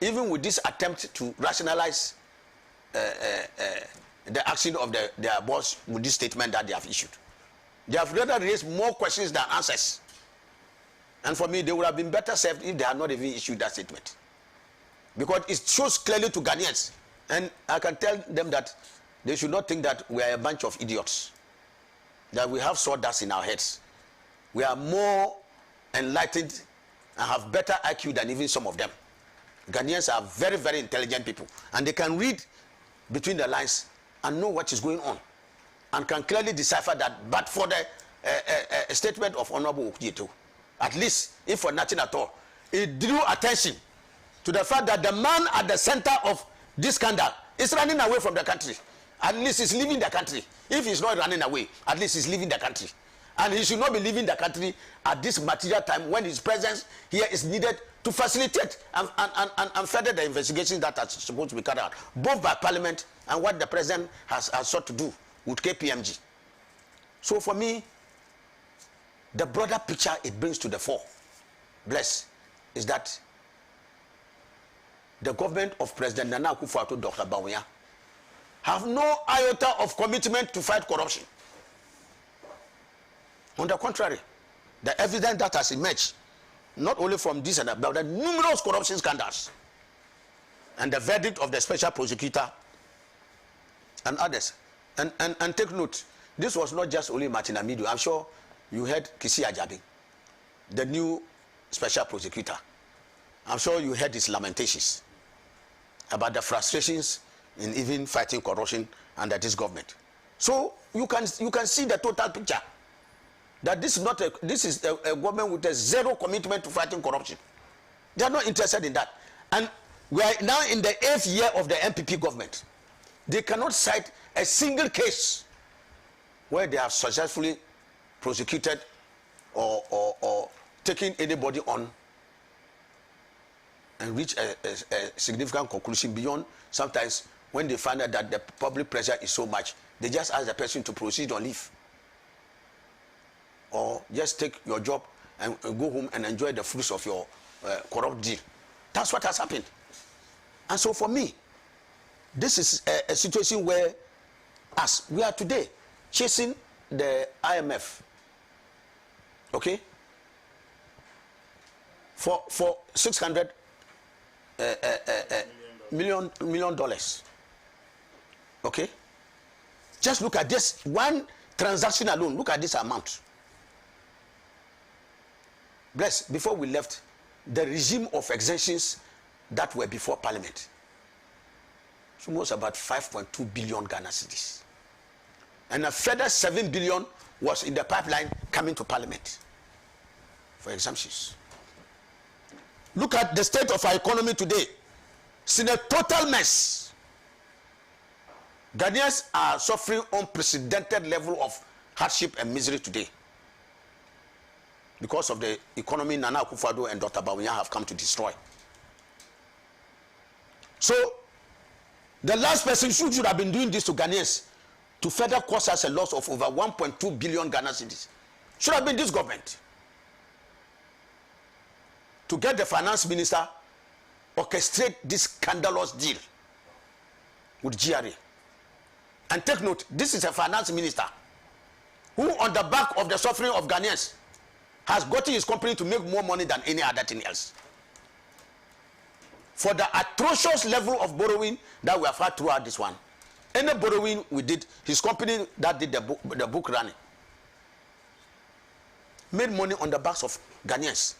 even with this attempt to rationalize the action of their boss with this statement that they have issued. They have rather raised more questions than answers. And for me, they would have been better served if they had not even issued that statement. Because it shows clearly to Ghanaians, and I can tell them that they should not think that we are a bunch of idiots, that we have sawdust in our heads. We are more enlightened and have better IQ than even some of them. Ghanaians are very, very intelligent people, and they can read between the lines and know what is going on, and can clearly decipher that. But for the statement of Honorable Okudzeto, at least, if for nothing at all, it drew attention to the fact that the man at the center of this scandal is running away from the country. At least he's leaving the country. If he's not running away, at least he's leaving the country. And he should not be leaving the country at this material time when his presence here is needed to facilitate and further the investigations that are supposed to be carried out, both by Parliament and what the President has sought to do with KPMG. So for me, the broader picture it brings to the fore, bless, is that the government of President Nana Akufo-Addo, Dr. Bawumia, have no iota of commitment to fight corruption. On the contrary, the evidence that has emerged, not only from this and that, but the numerous corruption scandals, and the verdict of the special prosecutor and others. And take note, this was not just only Martin Amidu. I'm sure you heard Kisi Ajabi, the new special prosecutor. I'm sure you heard his lamentations about the frustrations in even fighting corruption under this government. So you can see the total picture, that this is a government with a zero commitment to fighting corruption. They are not interested in that. And we are now in the 8th year of the MPP government. They cannot cite a single case where they have successfully prosecuted or taken anybody on and reach a significant conclusion beyond sometimes when they find out that the public pressure is so much, they just ask the person to proceed on leave. Or just take your job and go home and enjoy the fruits of your corrupt deal. That's what has happened. And so for me, this is a situation where, as we are today, chasing the IMF, okay, for $600 million, okay. Just look at this one transaction alone. Look at this amount. Bless, before we left, the regime of exemptions that were before Parliament, so almost about 5.2 billion Ghana cedis, and a further 7 billion was in the pipeline coming to Parliament for exemptions. Look at the state of our economy today. It's in a total mess. Ghanaians are suffering unprecedented level of hardship and misery today. because of the economy Nana Akufo-Addo and Dr. Bawumia have come to destroy. So the last person should have been doing this to Ghanaians to further cause us a loss of over 1.2 billion Ghana cedis should have been this government. To get the finance minister orchestrate this scandalous deal with GRA. And take note, this is a finance minister who on the back of the suffering of Ghanaians has gotten his company to make more money than any other thing else. For the atrocious level of borrowing that we have had throughout this one, any borrowing we did, his company that did the book running made money on the backs of Ghanaians.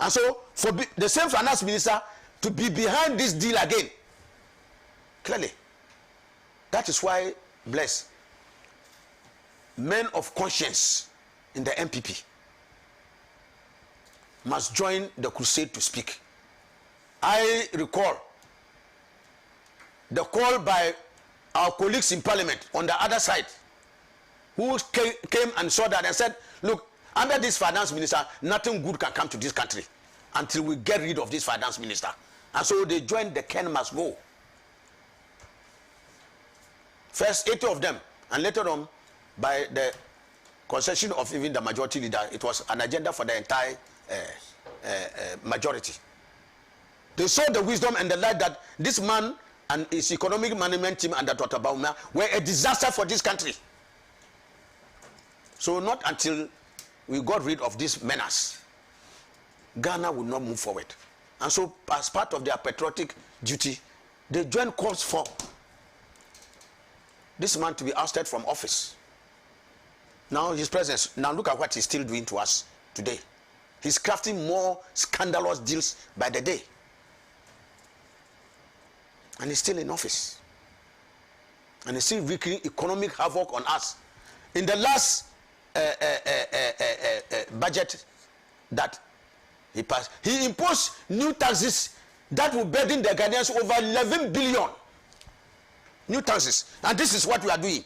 And so for the same finance minister to be behind this deal again, clearly, that is why, bless, men of conscience in the MPP must join the crusade to speak. I recall the call by our colleagues in parliament on the other side who came and saw that and said, look, under this finance minister, nothing good can come to this country until we get rid of this finance minister. And so they joined the Ken must go. First 80 of them, and later on, by the concession of even the majority leader, it was an agenda for the entire majority. They saw the wisdom and the light that this man and his economic management team under Dr. Bawumia were a disaster for this country. So not until we got rid of this menace, Ghana would not move forward. And so as part of their patriotic duty, they joined calls for this man to be ousted from office. Now his presence, now look at what he's still doing to us today. He's crafting more scandalous deals by the day. And he's still in office. And he's still wreaking economic havoc on us. In the last budget that he passed, he imposed new taxes that will burden the Ghanaians over 11 billion. New taxes. And this is what we are doing,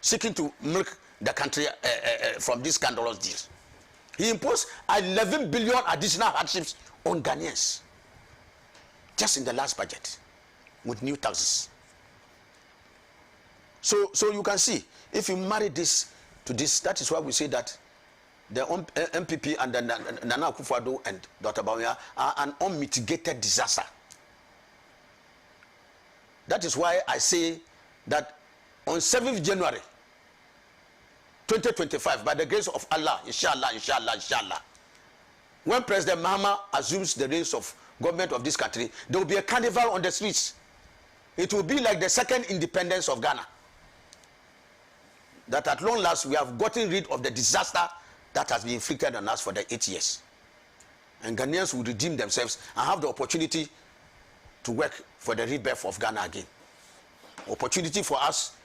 seeking to milk the country from these scandalous deals. He imposed 11 billion additional hardships on Ghanaians just in the last budget with new taxes. So you can see, if you marry this to this, that is why we say that the MPP and the Nana Akufo-Addo and Dr. Bawumia are an unmitigated disaster. That is why I say that on 7th January 2025, by the grace of Allah, inshallah, when President Mahama assumes the reins of government of this country, there will be a carnival on the streets. It will be like the second independence of Ghana. That at long last we have gotten rid of the disaster that has been inflicted on us for the 8 years. And Ghanaians will redeem themselves and have the opportunity to work for the rebirth of Ghana again. Opportunity for us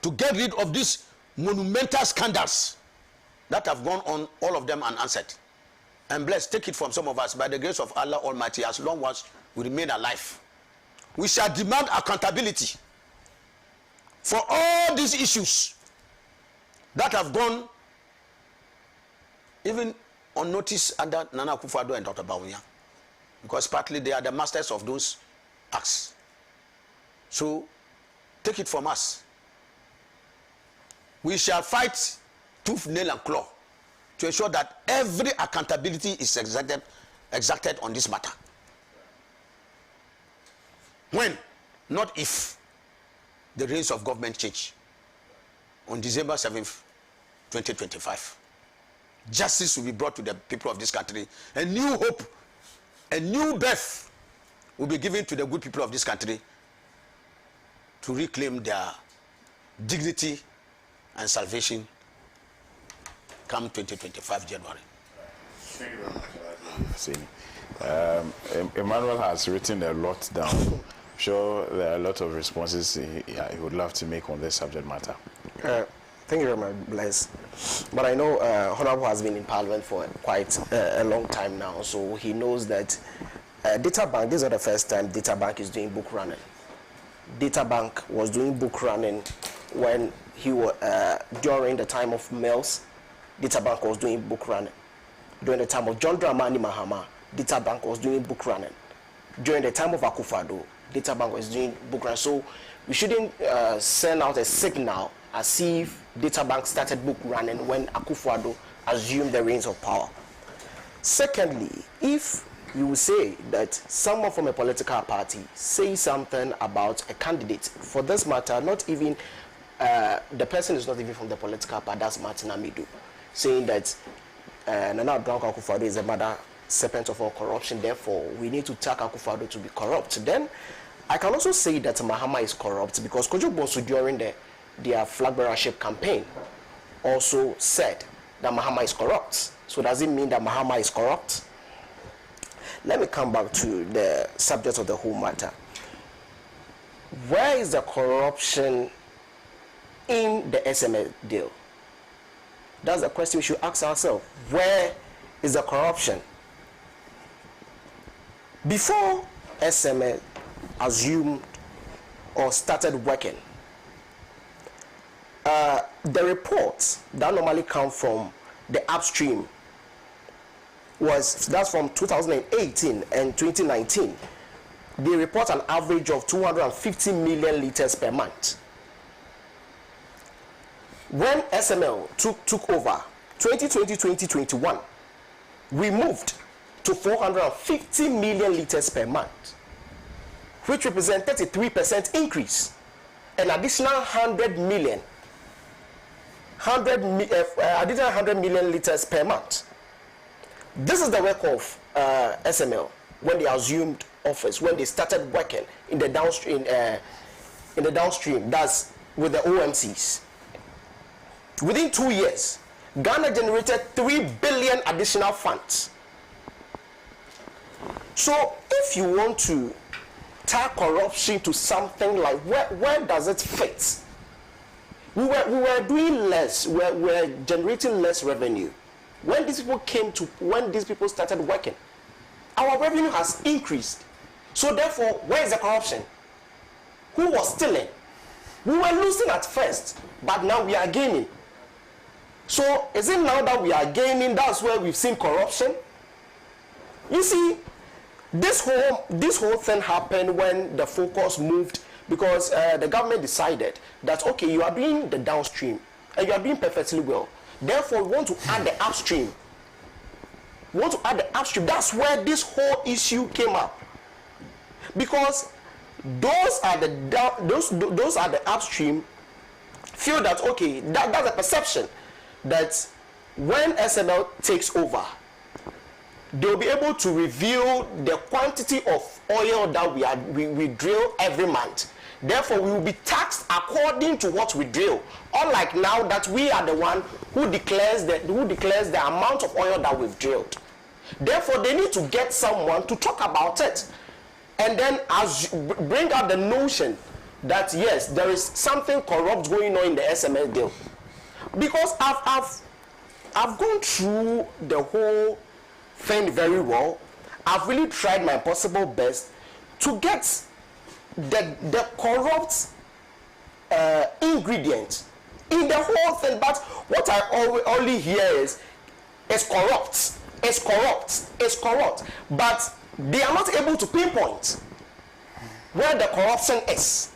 to get rid of these monumental scandals that have gone on, all of them unanswered. And bless, take it from some of us, by the grace of Allah Almighty, as long as we remain alive, we shall demand accountability for all these issues that have gone even unnoticed under Nana Akufo-Addo and Dr. Bawumia, because partly they are the masters of those acts. So take it from us. We shall fight tooth, nail and claw to ensure that every accountability is exacted on this matter. When, not if, the reins of government change on December 7th, 2025. Justice will be brought to the people of this country. A new hope, a new birth will be given to the good people of this country to reclaim their dignity and salvation come 2025 January. Thank you very much. Emmanuel has written a lot down. I'm sure there are a lot of responses he would love to make on this subject matter. Thank you very much, Bless. But I know Honorable has been in Parliament for quite a long time now, so he knows that Databank, this is not the first time Databank is doing book running. Databank was doing book running when he was during the time of Mills. Databank was doing book running. during the time of John Dramani Mahama, Data Bank was doing book running. During the time of Akufo-Addo, Data Bank was doing book running. So we shouldn't send out a signal as if Data Bank started book running when Akufo-Addo assumed the reins of power. Secondly, if you will say that someone from a political party say something about a candidate, for this matter, not even the person is not even from the political party, that's Martin Amidu, saying that Nana Adodankwa Akufo-Addo is a mother serpent of all corruption, therefore we need to tag Akufo-Addo to be corrupt. Then I can also say that Mahama is corrupt because Kojo Bonsu during their flag bearership campaign also said that Mahama is corrupt. So does it mean that Mahama is corrupt? Let me come back to the subject of the whole matter. Where is the corruption in the SMA deal? That's the question we should ask ourselves. Where is the corruption? Before SMA assumed or started working, the reports that normally come from the upstream that's from 2018 and 2019. They report an average of 250 million liters per month. When SML took over 2020-2021, we moved to 450 million liters per month, which represents 33% increase, an additional 100 million liters per month. This is the work of SML when they assumed office, when they started working in the downstream. That's with the OMCs. Within 2 years, Ghana generated 3 billion additional funds. So, if you want to tie corruption to something like where does it fit? We were doing less. We were generating less revenue. When these people started working, our revenue has increased. So therefore, where is the corruption? Who was stealing? We were losing at first, but now we are gaining. So is it now that we are gaining, that's where we've seen corruption? You see, this whole thing happened when the focus moved, because the government decided that, okay, you are doing the downstream and you are doing perfectly well. Therefore, we want to add the upstream. We want to add the upstream. That's where this whole issue came up. Because those are the upstream feel that, okay, that's a perception that when SML takes over, they'll be able to reveal the quantity of oil that we drill every month. Therefore, we will be taxed according to what we drill. Unlike now that we are the one who declares the amount of oil that we've drilled. Therefore, they need to get someone to talk about it, and then bring out the notion that yes, there is something corrupt going on in the SML deal. Because I've gone through the whole thing very well. I've really tried my possible best to get the corrupt ingredient in the whole thing. But what I only hear is corrupt, it's corrupt, it's corrupt. But they are not able to pinpoint where the corruption is.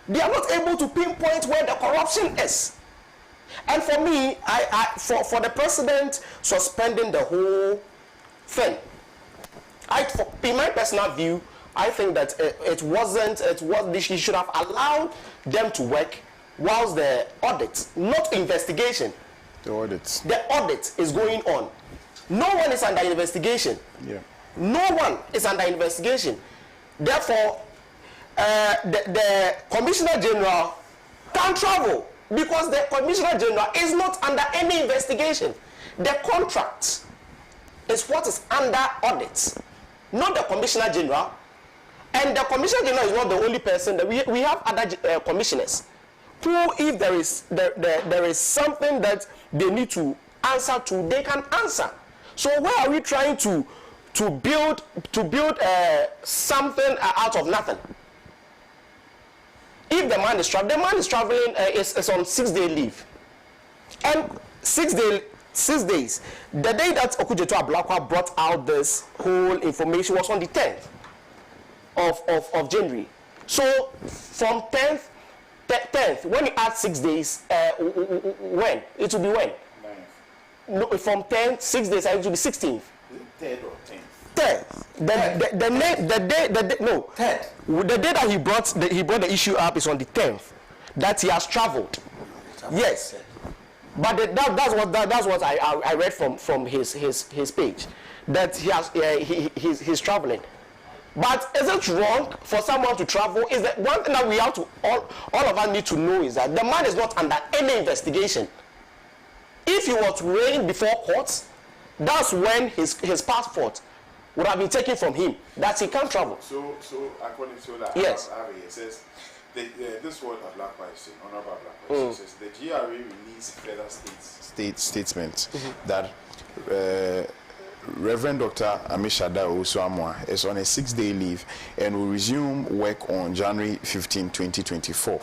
They are not able to pinpoint where the corruption is. And for me, for the president suspending the whole thing, in my personal view, I think that he should have allowed them to work whilst the audit, not investigation. The audit is going on. No one is under investigation. Yeah. No one is under investigation. Therefore, the Commissioner General can't travel because the Commissioner General is not under any investigation. The contract is what is under audit, not the Commissioner General. And the Commissioner General is not the only person. That we have other commissioners who, if there is something that they need to answer to, they can answer. So why are we trying to build something out of nothing? If the man is traveling, is on 6-day leave, and 6 days 6 days. The day that Okudzeto Ablakwa brought out this whole information was on the 10th of January. So from 10th, when you add 6 days, when? It will be when? 9th. No, from 10th, 6 days, it will be 16th. 3rd or 10th? 10th. The day that he brought the issue up is on the 10th. That he has traveled. Yes. But that's what I read from his page, that he's traveling. But is it wrong for someone to travel? Is that one thing that we have to all of us need to know is that the man is not under any investigation. If he was arraigned before courts, that's when his passport would have been taken from him, that he can't travel. So according to that, yes, it says this word Ablakwa is saying, Honorable Ablakwa says the GRA released further statements that Reverend Dr. Amishada Osuamwa is on a 6-day leave and will resume work on January 15, 2024.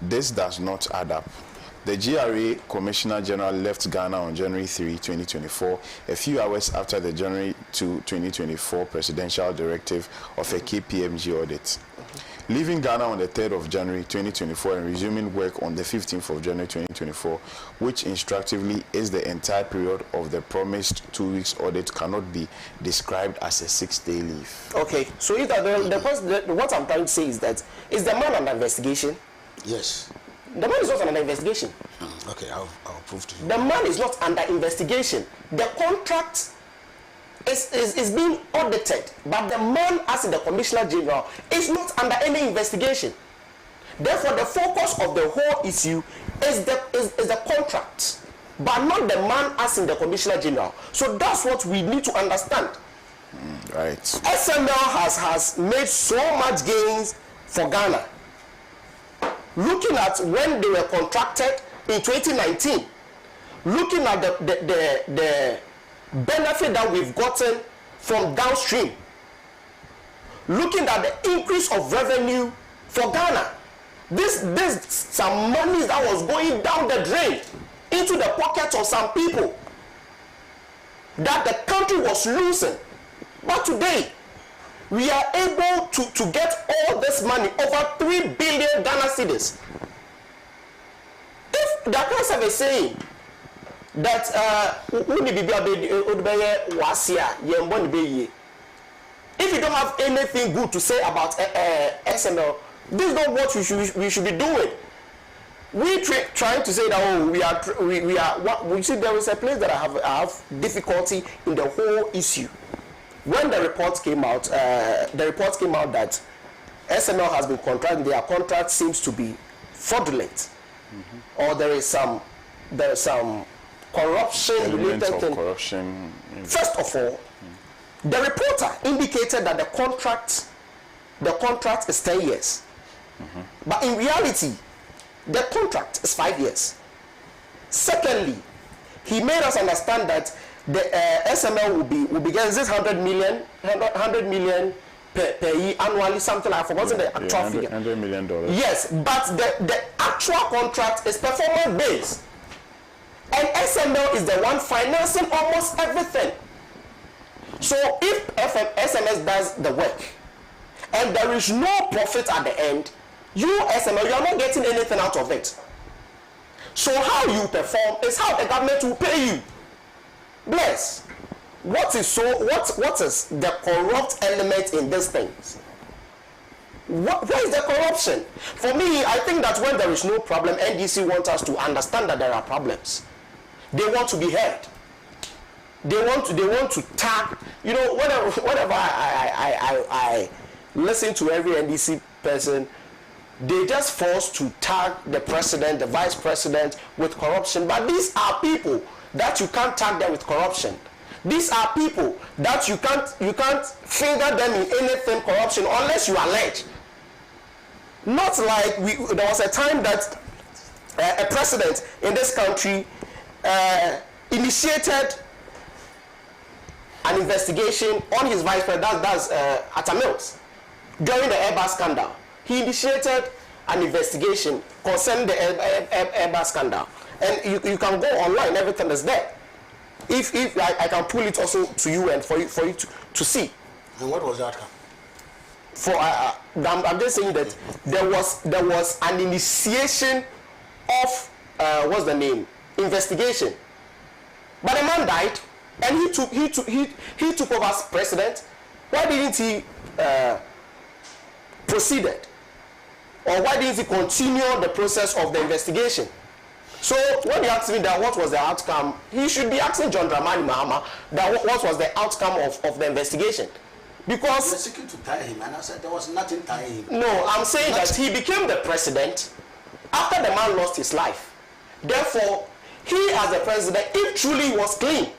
This does not add up. The GRA Commissioner General left Ghana on January 3, 2024, a few hours after the January 2, 2024 presidential directive of a KPMG audit. Leaving Ghana on the 3rd of January 2024 and resuming work on the 15th of January 2024, which instructively is the entire period of the promised 2 weeks audit, cannot be described as a 6-day leave. Okay, so if what I'm trying to say is that, is the man under investigation? Yes. The man is not under investigation. Okay, I'll prove to you. The man is not under investigation. The contract is being audited, but the man, as in the Commissioner General, is not under any investigation. Therefore, the focus of the whole issue is the contract, but not the man, as in the Commissioner General. So that's what we need to understand. Right. SML has made so much gains for Ghana. Looking at when they were contracted in 2019, looking at the benefit that we've gotten from downstream, looking at the increase of revenue for Ghana, this some money that was going down the drain into the pockets of some people that the country was losing. But today, we are able to get all this money, over 3 billion Ghana cedis. If the council is saying that if you don't have anything good to say about SML, this is not what we should be doing. We trying to say that we see there is a place that I have difficulty in the whole issue. When the report came out, that SML has been contracted, their contract seems to be fraudulent, or there is some corruption related thing. Corruption. First of all, the reporter indicated that the contract is 10 years, but in reality, the contract is 5 years. Secondly, he made us understand that the SML will be getting this 100 million per year annually, something like, I've forgotten the actual figure. $100 million. Yes, but the actual contract is performance based, and SML is the one financing almost everything. So if SMS does the work and there is no profit at the end, you SML, you are not getting anything out of it. So how you perform is how the government will pay you. Bless. What is the corrupt element in these things? Where is the corruption? For me, I think that when there is no problem, NDC wants us to understand that there are problems. They want to be heard. They want to tag. You know, whenever I listen to every NDC person, they just force to tag the president, the vice president with corruption. But these are people that you can't tag them with corruption. These are people that you can't finger them in anything corruption unless you allege. Not like there was a time that a president in this country initiated an investigation on his vice president, that's Atta Mills, during the Airbus scandal. He initiated an investigation concerning the Airbus scandal. And you can go online, everything is there. If I can pull it also to you and for you to see. And what was the outcome? I'm just saying that there was an initiation of what's the name, investigation, but the man died and he took over as president. Why didn't he proceeded, or why didn't he continue the process of the investigation? So when you ask me that what was the outcome, he should be asking John Dramani Mahama that what was the outcome of the investigation. Because you're seeking to tie him, and I said there was nothing tying him. No, I'm saying that he became the president after the man lost his life. Therefore, he as the president, if truly he was clean,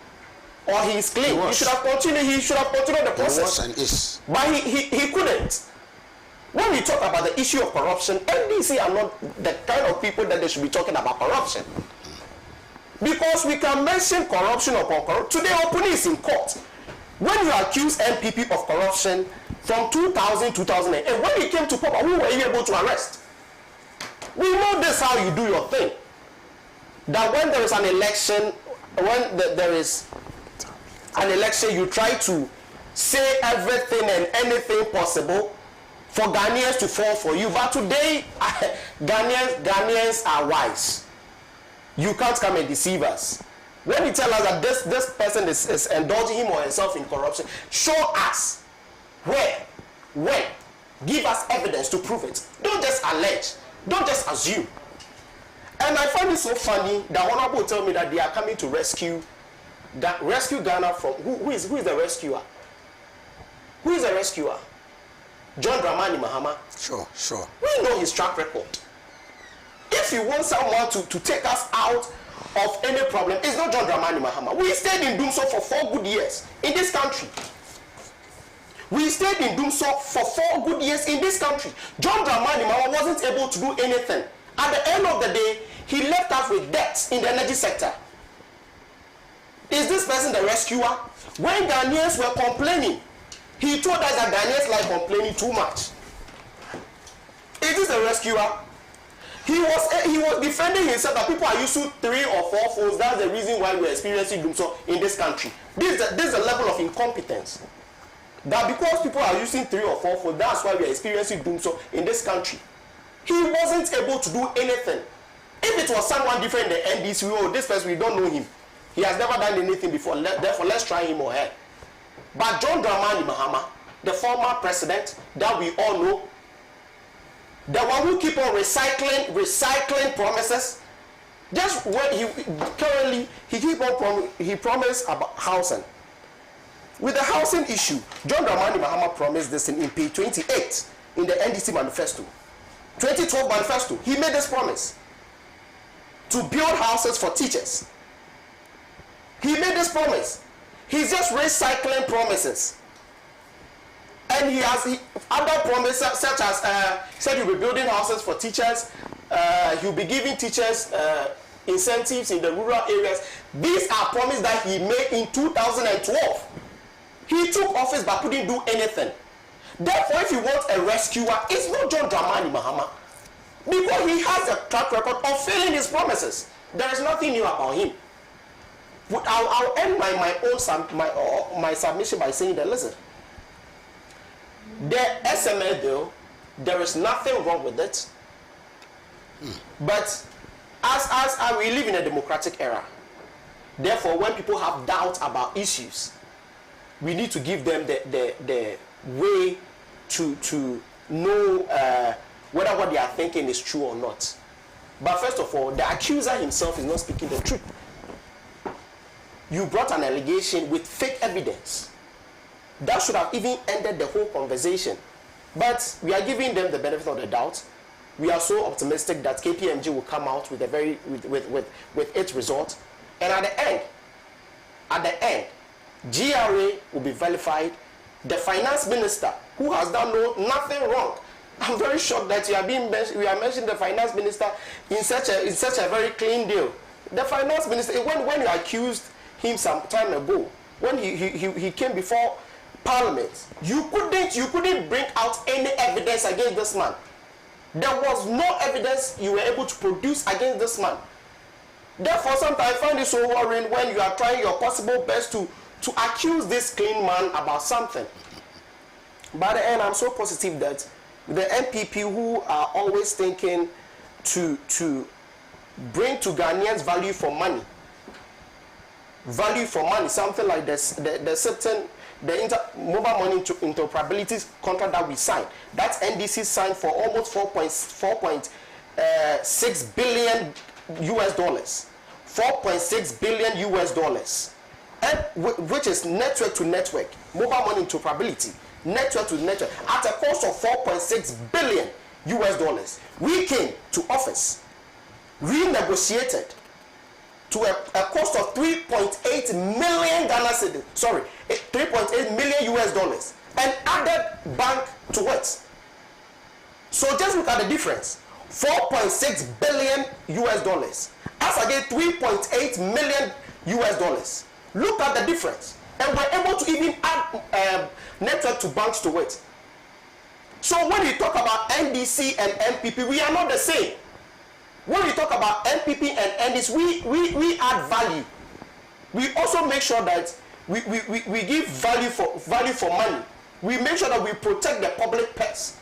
or he is clean, he should have continued. He should have continued the process. He was and is. But he couldn't. When we talk about the issue of corruption, NDC are not the kind of people that they should be talking about corruption. Because we can mention corruption upon corruption. Today, openly is in court. When you accuse NPP of corruption from 2000, 2008, and when it came to power, who were you able to arrest? We know this how you do your thing. That when there is an election, there is an election, you try to say everything and anything possible for Ghanaians to fall for you. But today, Ghanaians are wise. You can't come and deceive us. When you tell us that this person is indulging him or himself in corruption, show us where, when, give us evidence to prove it. Don't just allege, don't just assume. And I find it so funny that one people tell me that they are coming to rescue Ghana from who is the rescuer? Who is the rescuer? John Dramani Mahama. Sure. We know his track record. If you want someone to take us out of any problem, it's not John Dramani Mahama. We stayed in Dumso for 4 good years in this country. We stayed in Dumso for 4 good years in this country. John Dramani Mahama wasn't able to do anything. At the end of the day, he left us with debts in the energy sector. Is this person the rescuer? When Ghanaians were complaining, he told us that Ghanaians like complaining too much. Is this the rescuer? He was defending himself that people are using 3 or 4 phones. That's the reason why we're experiencing Dumso in this country. This is a level of incompetence. That because people are using 3 or 4 phones, that's why we're experiencing Dumso in this country. He wasn't able to do anything. If it was someone different in the NDC, oh, this person, we don't know him. He has never done anything before. Therefore, let's try him or her. But John Dramani Mahama, the former president that we all know, the one who keep on recycling promises, just when he promised about housing. With the housing issue, John Dramani Mahama promised this in page 28 in the NDC manifesto. 2012 manifesto, he made this promise to build houses for teachers. He made this promise. He's just recycling promises. And he has other promises such as said he'll be building houses for teachers, he'll be giving teachers incentives in the rural areas. These are promises that he made in 2012. He took office but couldn't do anything. Therefore, if you want a rescuer, it's not John Dramani Mahama. Because he has a track record of failing his promises. There is nothing new about him. I'll end my submission by saying that, listen, the SMA bill, there is nothing wrong with it. But as we live in a democratic era, therefore, when people have doubts about issues, we need to give them the way to know whether what they are thinking is true or not. But first of all, the accuser himself is not speaking the truth. You brought an allegation with fake evidence. That should have even ended the whole conversation. But we are giving them the benefit of the doubt. We are so optimistic that KPMG will come out with with its result. And at the end, GRA will be verified. The finance minister, who has done nothing wrong. I'm very shocked that we are mentioning the finance minister in such a very clean deal. The finance minister, when you accused him some time ago, when he came before Parliament, you couldn't bring out any evidence against this man. There was no evidence you were able to produce against this man. Therefore, sometimes I find it so worrying when you are trying your possible best to accuse this clean man about something. By the end, I'm so positive that the NPP, who are always thinking to bring to Ghanaians value for money, something like this, the certain mobile money interoperability contract that we signed, that NDC signed for almost 4.6 billion US dollars, 4.6 billion US dollars, and which is network to network, mobile money interoperability, network to network, at a cost of 4.6 billion US dollars. We came to office, renegotiated to a cost of 3.8 million Ghana cedis, 3.8 million US dollars, and added bank to it. So just look at the difference. 4.6 billion US dollars as against 3.8 million US dollars. Look at the difference. And we're able to even add network to banks to it. So when you talk about NDC and NPP, we are not the same. When we talk about NPP and NDC, we add value. We also make sure that we give value for money. We make sure that we protect the public purse.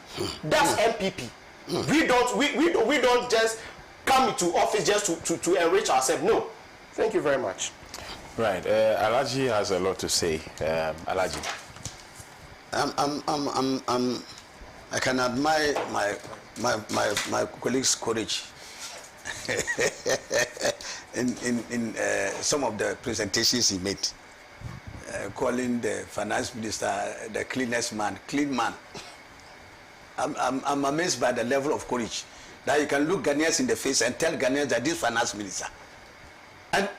That's NPP. We don't just come into office just to enrich ourselves. No. Thank you very much. Right. Alhaji has a lot to say. Alhaji. I can admire my colleagues' courage in some of the presentations he made, calling the finance minister the cleanest man, clean man. I'm amazed by the level of courage that you can look Ghanaians in the face and tell Ghanaians that this finance minister. And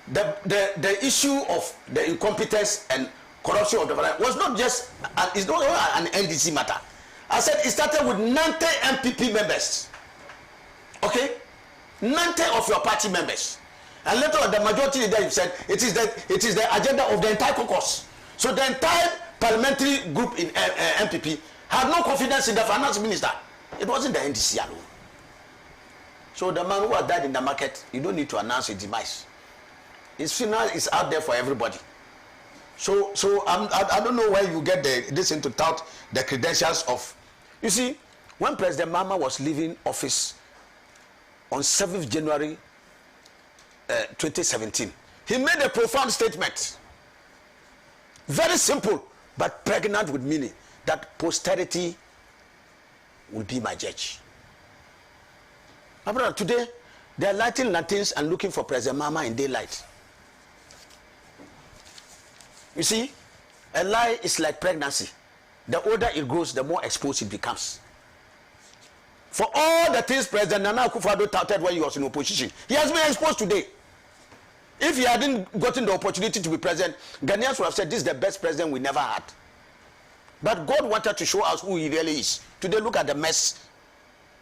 the issue of the incompetence and corruption of the finance was not just, it's not an NDC matter. I said it started with 90 MPP members. Okay? 90 of your party members. And later on, the majority leader, you said it is the agenda of the entire caucus. So the entire parliamentary group in MPP had no confidence in the finance minister. It wasn't the NDC alone. So the man who had died in the market, you don't need to announce his demise. His funeral is out there for everybody. So I don't know where you get this into tout the credentials of. You see, when President Mahama was leaving office on 7th January 2017, he made a profound statement. Very simple, but pregnant with meaning, that posterity will be my judge. My brother, today, they are lighting lanterns and looking for President Mahama in daylight. You see, a lie is like pregnancy. The older it grows, the more exposed it becomes. For all the things President Nana Akufo-Addo touted when he was in opposition, he has been exposed today. If he hadn't gotten the opportunity to be president, Ghanaians would have said, this is the best president we never had. But God wanted to show us who he really is. Today, look at the mess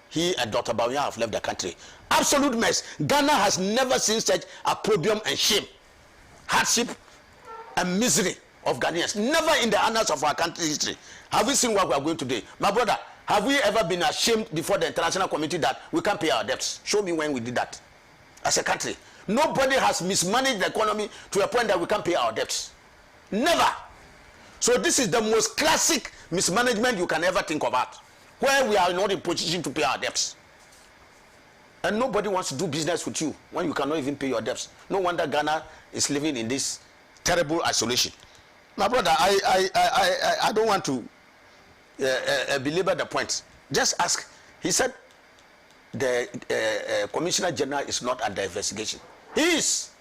he and Dr. Bawumia have left the country. Absolute mess. Ghana has never seen such opprobrium and shame, hardship and misery of Ghanaians. Never in the annals of our country's history have we seen what we are going today. My brother, have we ever been ashamed before the international community that we can't pay our debts? Show me when we did that as a country. Nobody has mismanaged the economy to a point that we can't pay our debts. Never. So this is the most classic mismanagement you can ever think about, where we are not in position to pay our debts. And nobody wants to do business with you when you cannot even pay your debts. No wonder Ghana is living in this terrible isolation. My brother, I don't want to belabor the point. Just ask. He said the Commissioner General is not under investigation. He is.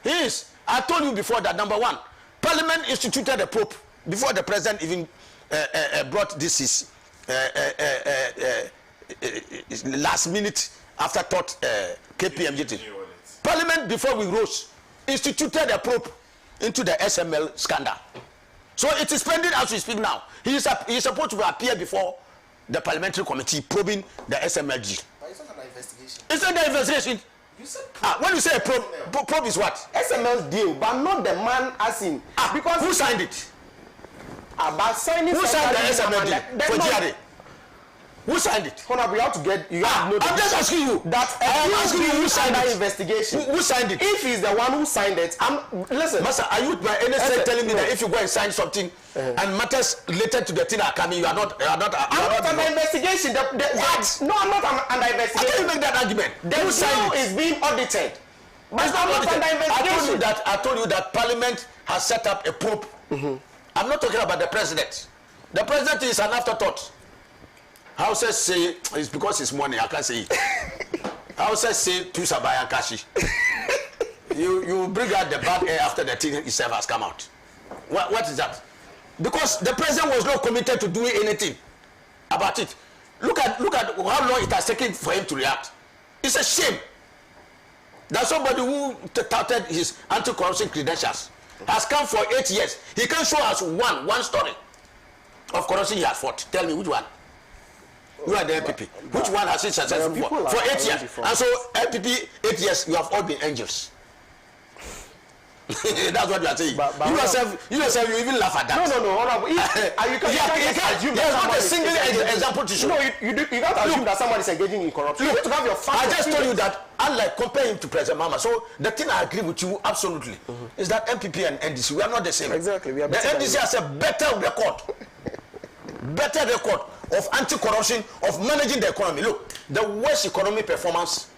He is. I told you before that, number one, Parliament instituted a probe before the President even brought this last minute afterthought KPMG. Parliament, before we rose, instituted a probe into the SML scandal. So it is pending as we speak now. He is supposed to appear before the parliamentary committee probing the SMLG. But it's not an investigation. It's not the investigation. You said when you say a probe, probe is what? SML's deal, but not the man as in. Because who signed it? About signing. Who signed the SML deal for GRA? Who signed it? Honorable, you have to get. You have to know. I'm just asking you. That I am asking you who signed it. Investigation. Who signed it? If he's the one who signed it, listen. Master, are you by any sense telling me that if you go and sign something and matters related to the thing are coming, you are not I'm not under investigation. What? No, I'm not under investigation. How can you make that argument? The bill is being audited. But it's not under investigation. I told you that Parliament has set up a probe. I'm not talking about the president. The president is an afterthought. Houses say it's because it's money. I can't say it. Houses say to Sabaya Kashi. You bring out the bad air after the thing itself has come out. What is that? Because the president was not committed to doing anything about it. Look at how long it has taken for him to react. It's a shame that somebody who touted his anti-corruption credentials has come for 8 years. He can show us one story of corruption he has fought. Tell me which one. You are the MPP. Which one has been successful for 8 years? And so MPP 8 years, you have all been angels. That's what you are saying. But you yourself, you even laugh at that. No. You can't assume that not a single example to show. No, you can't assume that somebody is engaging in corruption. You have to have your facts. I just told you that, unlike compare him to President Mama. So the thing I agree with you absolutely is that MPP and NDC, we are not the same. Exactly. The NDC has a better record of anti-corruption, of managing the economy. Look, the worst economic performance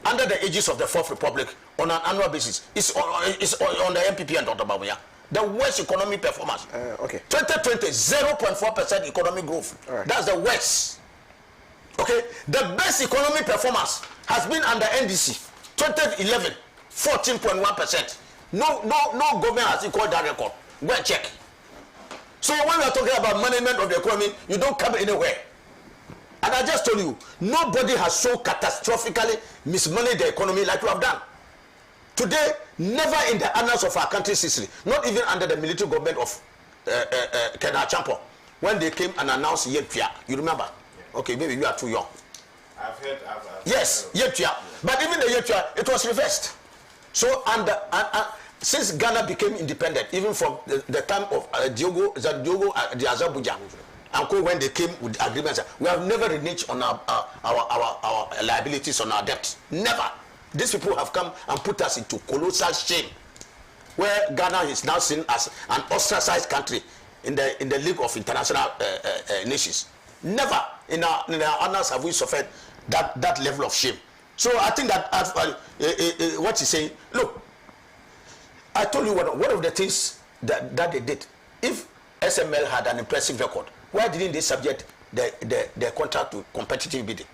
under the aegis of the Fourth Republic on an annual basis is on the MPP and Dr. Babuya. The worst economic performance. 2020, 0.4% economic growth. Right. That's the worst. Okay? The best economic performance has been under NDC. 2011, 14.1%. No government has equaled that record. Go and check. So when we are talking about management of the economy, you don't come anywhere. And I just told you, nobody has so catastrophically mismanaged the economy like we have done. Today, never in the annals of our country's history, not even under the military government of Kena Champo, when they came and announced Yetpia. You remember? Yeah. Okay, maybe you are too young. I've heard. Yes, Yetpia. Yeah. But even the Yetpia, it was reversed. So, since Ghana became independent, even from the time of Diogo the Azabuja, and when they came with agreements, we have never reneged on our liabilities, on our debt. Never. These people have come and put us into colossal shame, where Ghana is now seen as an ostracized country in the League of International Nations. Never in our annals have we suffered that level of shame. So I think that what he's saying, look, I told you one of the things that they did. If SML had an impressive record, why didn't they subject their contract to competitive bidding?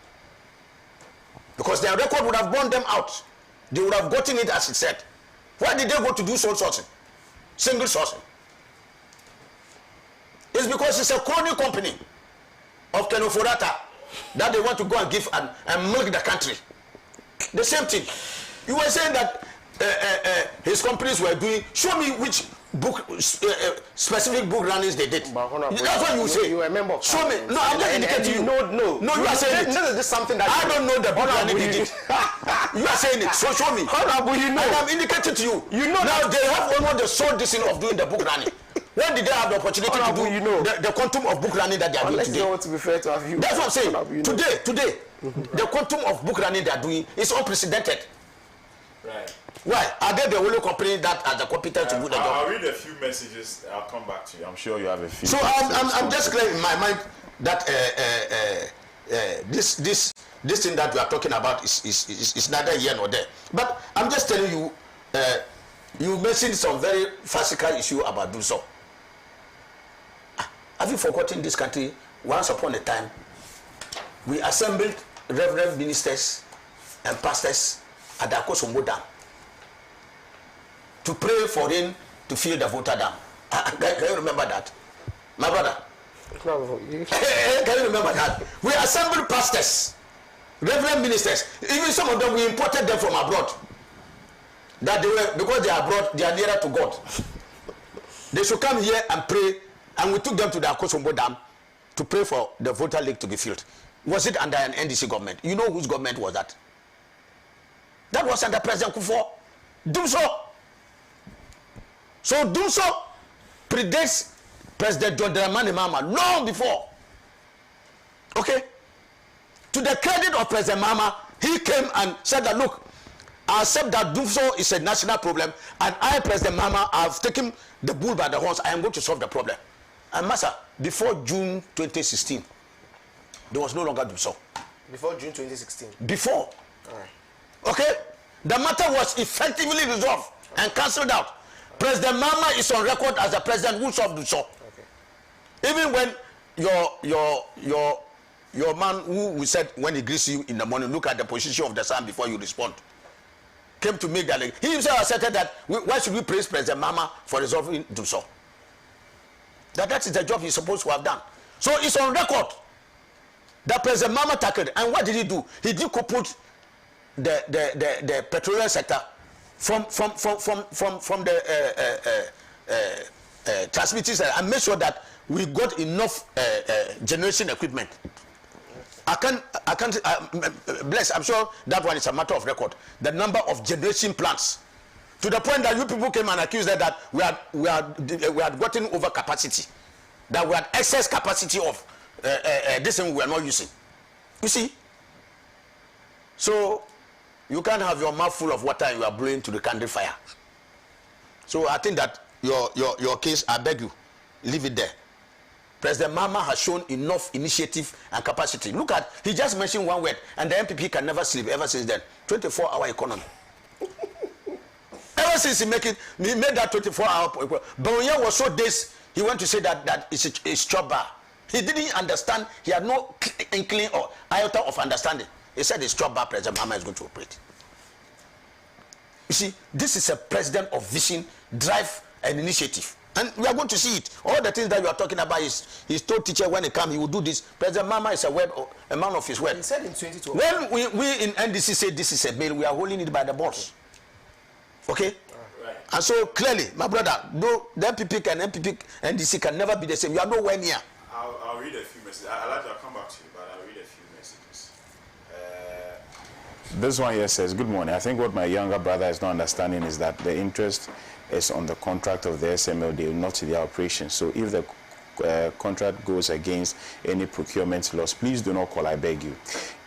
Because their record would have borne them out. They would have gotten it as it said. Why did they go to do sole sourcing? Single sourcing. It's because it's a crony company of Kenoforata that they want to go and give and milk the country. The same thing. You were saying that his companies were doing, show me which book specific book runnings they did. That's what you say. You remember? Show me. No, I'm just indicating you. No. You are saying it. This is something that I don't know the book running they did. You are saying it. So show me. Honorable, you know. And I'm indicating to you. You know now they have almost the sole decision of doing the book running. When did they have the opportunity to do the quantum of book running that they are doing today? You want to be fair to have you. That's what I'm saying. Today, the quantum of book running they are doing is unprecedented. Right. Why? Are they the only company that has the competence to do the job? I'll read a few messages. I'll come back to you. I'm sure you have a few. So I'm just clear in my mind that this thing that we are talking about is neither here nor there. But I'm just telling you, you mentioned some very farcical issue about doing so. Have you forgotten this country? Once upon a time, we assembled reverend ministers and pastors at the Akosombo Dam to pray for him to fill the voter dam. Can you remember that? My brother? Can you remember that? We assembled pastors, reverend ministers, even some of them we imported them from abroad. That they were, because they are abroad, they are nearer to God. They should come here and pray, and we took them to the Akosombo Dam to pray for the voter lake to be filled. Was it under an NDC government? You know whose government was that? That was under President Kufuor. Dumso. So Dumso predates President John Dramani Mahama long before. Okay? the credit of President Mahama, he came and said that, look, I accept that Dumso is a national problem, and I, President Mahama, have taken the bull by the horns. I am going to solve the problem. And Massa, before June 2016, there was no longer Dumso. Before June 2016? Before. All right. Okay? The matter was effectively resolved and cancelled out. President Mahama is on record as the president who solved Dumso. Okay. Even when your man who said when he greets you in the morning, look at the position of the sun before you respond, came to make that. He himself asserted that why should we praise President Mahama for resolving Dumso? That is the job he's supposed to have done. So it's on record that President Mahama tackled. And what did he do? He did put the petroleum sector from the transmitting sector and make sure that we got enough generation equipment. I can't bless. I'm sure that one is a matter of record. The number of generation plants, to the point that you people came and accused that we had gotten over capacity, that we had excess capacity of this thing we are not using. You see, so you can't have your mouth full of water and you are blowing to the candle fire. So I think that your case, I beg you, leave it there. President Mahama has shown enough initiative and capacity. Look at, he just mentioned one word, and the MPP can never sleep ever since then. 24-hour economy. Ever since he made that 24-hour, Bawumia was so dazed, he went to say that it's job bar. He didn't understand. He had no inkling or iota of understanding. He said it's job bar President Mahama is going to operate. You see, this is a president of vision, drive, and initiative. And we are going to see it. All the things that you are talking about is he's told teacher when he come, he will do this. President Mahama is a man of his word. He said in 2012. When we in NDC say this is a bill, we are holding it by the balls. Okay? Right. And so clearly, my brother, no, the MPP and NDC can never be the same. You are nowhere near. I'll read a few messages. I'll come back to you, but I'll read a few messages. This one here says, good morning. I think what my younger brother is not understanding is that the interest is on the contract of the SMLD, not the operation. So if the contract goes against any procurement laws, please do not call, I beg you.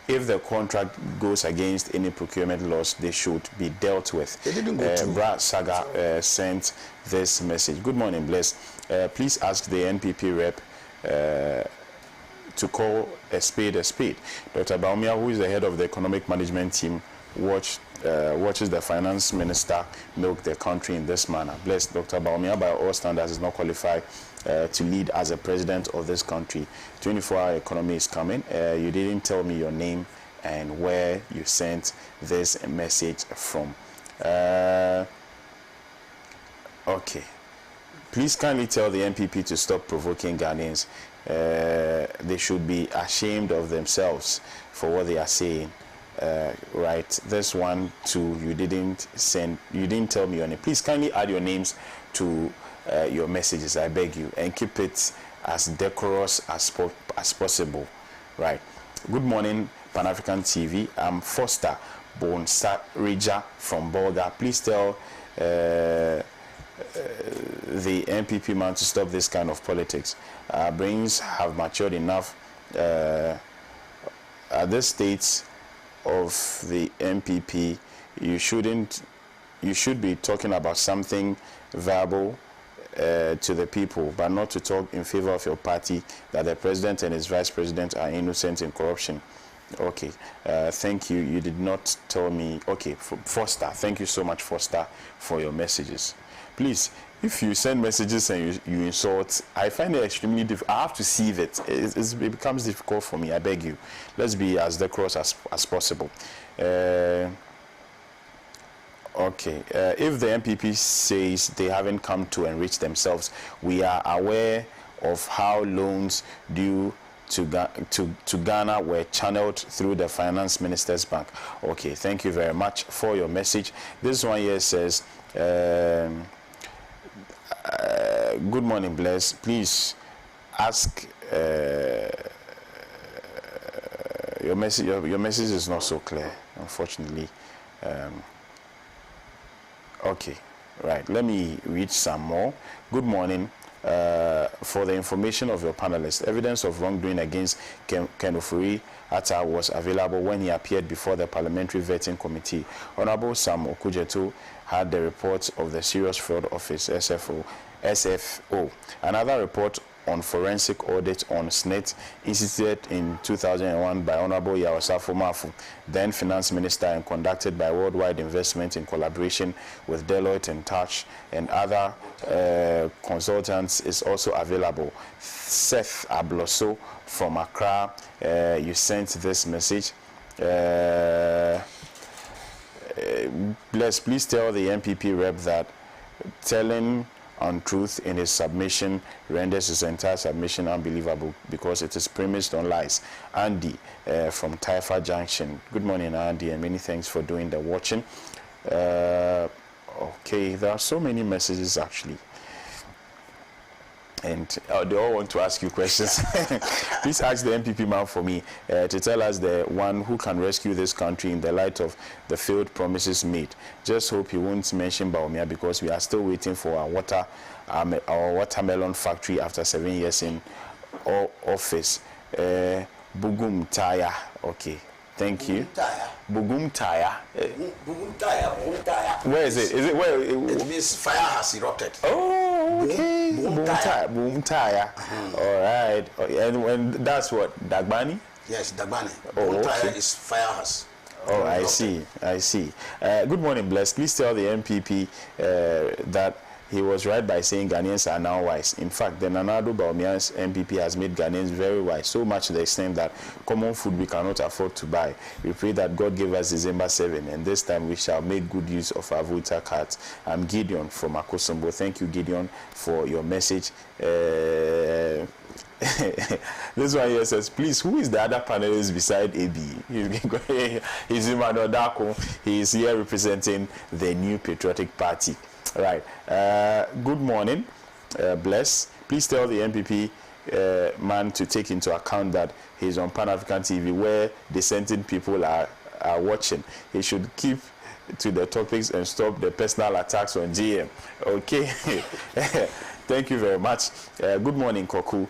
If the contract goes against any procurement laws, they should be dealt with. They didn't go to. Brad Saga sent this message. Good morning, Bless. Please ask the NPP rep to call a spade. Dr. Bawumia, who is the head of the economic management team, watches the finance minister milk the country in this manner. Bless. Dr. Bawumia, by all standards, is not qualified to lead as a president of this country. 24-hour economy is coming. You didn't tell me your name and where you sent this message from. Okay. Please kindly tell the NPP to stop provoking Ghanaians. They should be ashamed of themselves for what they are saying. Right, this one too, you didn't tell me your name. Please kindly add your names to your messages, I beg you, and keep it as decorous as possible. Right. Good morning, Pan African TV. I'm Foster Bonsarija from Bolga. Please tell the NPP man to stop this kind of politics. Our brains have matured enough. At this stage of the NPP, you should be talking about something viable to the people, but not to talk in favor of your party, that the president and his vice president are innocent in corruption. Okay, thank you. You did not tell me. Okay, Foster, thank you so much, Foster, for your messages. Please, if you send messages and you insult, I find it extremely difficult. I have to sieve it. It becomes difficult for me. I beg you. Let's be as decorous as possible. Okay. If the NPP says they haven't come to enrich themselves, we are aware of how loans due to Ghana were channeled through the finance minister's bank. Okay, thank you very much for your message. This one here says, good morning, Bless. Please ask your message. Your message is not so clear, unfortunately. Okay, right. Let me read some more. Good morning. For the information of your panelists, evidence of wrongdoing against Ken Ofori Atta was available when he appeared before the Parliamentary Vetting Committee. Honorable Sam Okujeto had the report of the Serious Fraud Office, SFO. Another report on forensic audit on SNET instituted in 2001 by Honorable Yaosafo Mafu, then Finance Minister, and conducted by Worldwide Investment in collaboration with Deloitte and Touch and other consultants is also available. Seth Abloso from Accra, you sent this message. Please tell the MPP rep that telling untruth in his submission renders his entire submission unbelievable because it is premised on lies. Andy from Taifa Junction. Good morning, Andy, and many thanks for doing the watching. Okay, there are so many messages actually, and they all want to ask you questions. Please ask the MPP man for me to tell us the one who can rescue this country in the light of the failed promises made. Just hope he won't mention Bawumia because we are still waiting for our watermelon factory after 7 years in office. Bugum Taya. Okay, thank you. Bugum Taya. Where is it? Is it where? It means fire has erupted. Oh, okay. Boom Taya. All right. And that's what? Dagbani? Yes, Dagbani. Oh, Boom okay. Taya is fire has. Oh, I see. Good morning, Bless. Please tell the MPP that he was right by saying Ghanaians are now wise. In fact, the Nanado Bawumia's MPP has made Ghanaians very wise, so much to the extent that common food we cannot afford to buy. We pray that God give us December 7, and this time we shall make good use of our voter cards. I'm Gideon from Akosombo. Thank you, Gideon, for your message. This one here says, please, who is the other panelist beside AB? He's Emmanuel Dako. He is here representing the New Patriotic Party. Right. Good morning, Bless. Please tell the MPP man to take into account that he's on Pan-African TV where dissenting people are watching. He should keep to the topics and stop the personal attacks on GM. Okay. Thank you very much. Good morning, Koku.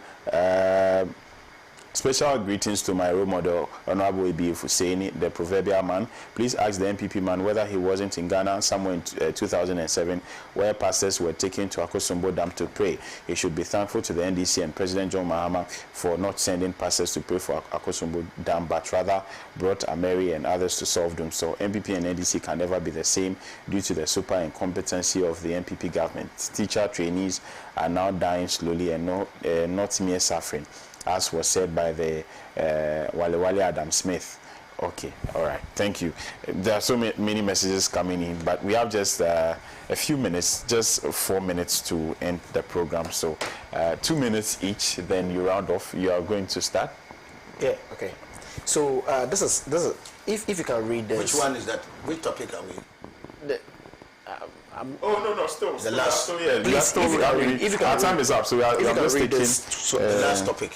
Special greetings to my role model, Honorable Ibi Husseini, the proverbial man. Please ask the MPP man whether he wasn't in Ghana somewhere in 2007 where pastors were taken to Akosombo Dam to pray. He should be thankful to the NDC and President John Mahama for not sending pastors to pray for Akosombo Dam, but rather brought Ameri and others to solve them. So MPP and NDC can never be the same due to the super incompetency of the MPP government. Teacher trainees are now dying slowly and not mere suffering, as was said by the Wale Adam Smith. Okay, all right, thank you. There are so many messages coming in, but we have just a few minutes, just 4 minutes to end the program. So 2 minutes each, then you round off. You are going to start? Yeah, okay. So this is if you can read this. Which one is that? Which topic are we? No, still. The last. Still, yeah. Please, Our time is up, so we are just taking So the last topic.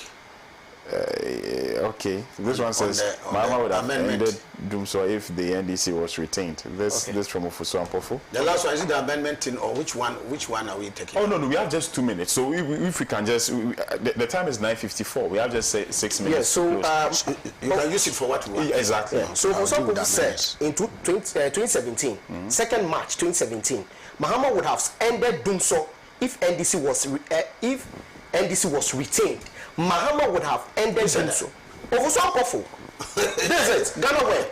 okay, this one says Mahama would have ended Dumso if the NDC was retained. This from Ofusu Ampofo. The last one, is it the amendment thing or which one are we taking? Oh no, we have just 2 minutes. So if we can just the time is 9:54. We have just 6 minutes. Yeah, so you can use it for what you want. Exactly. Yeah. So for some people said in 2017, 2nd March 2017, Mahama would have ended Dumso if NDC was retained. Mahama would have ended Dumso. Ofusu this is it. Ghana where?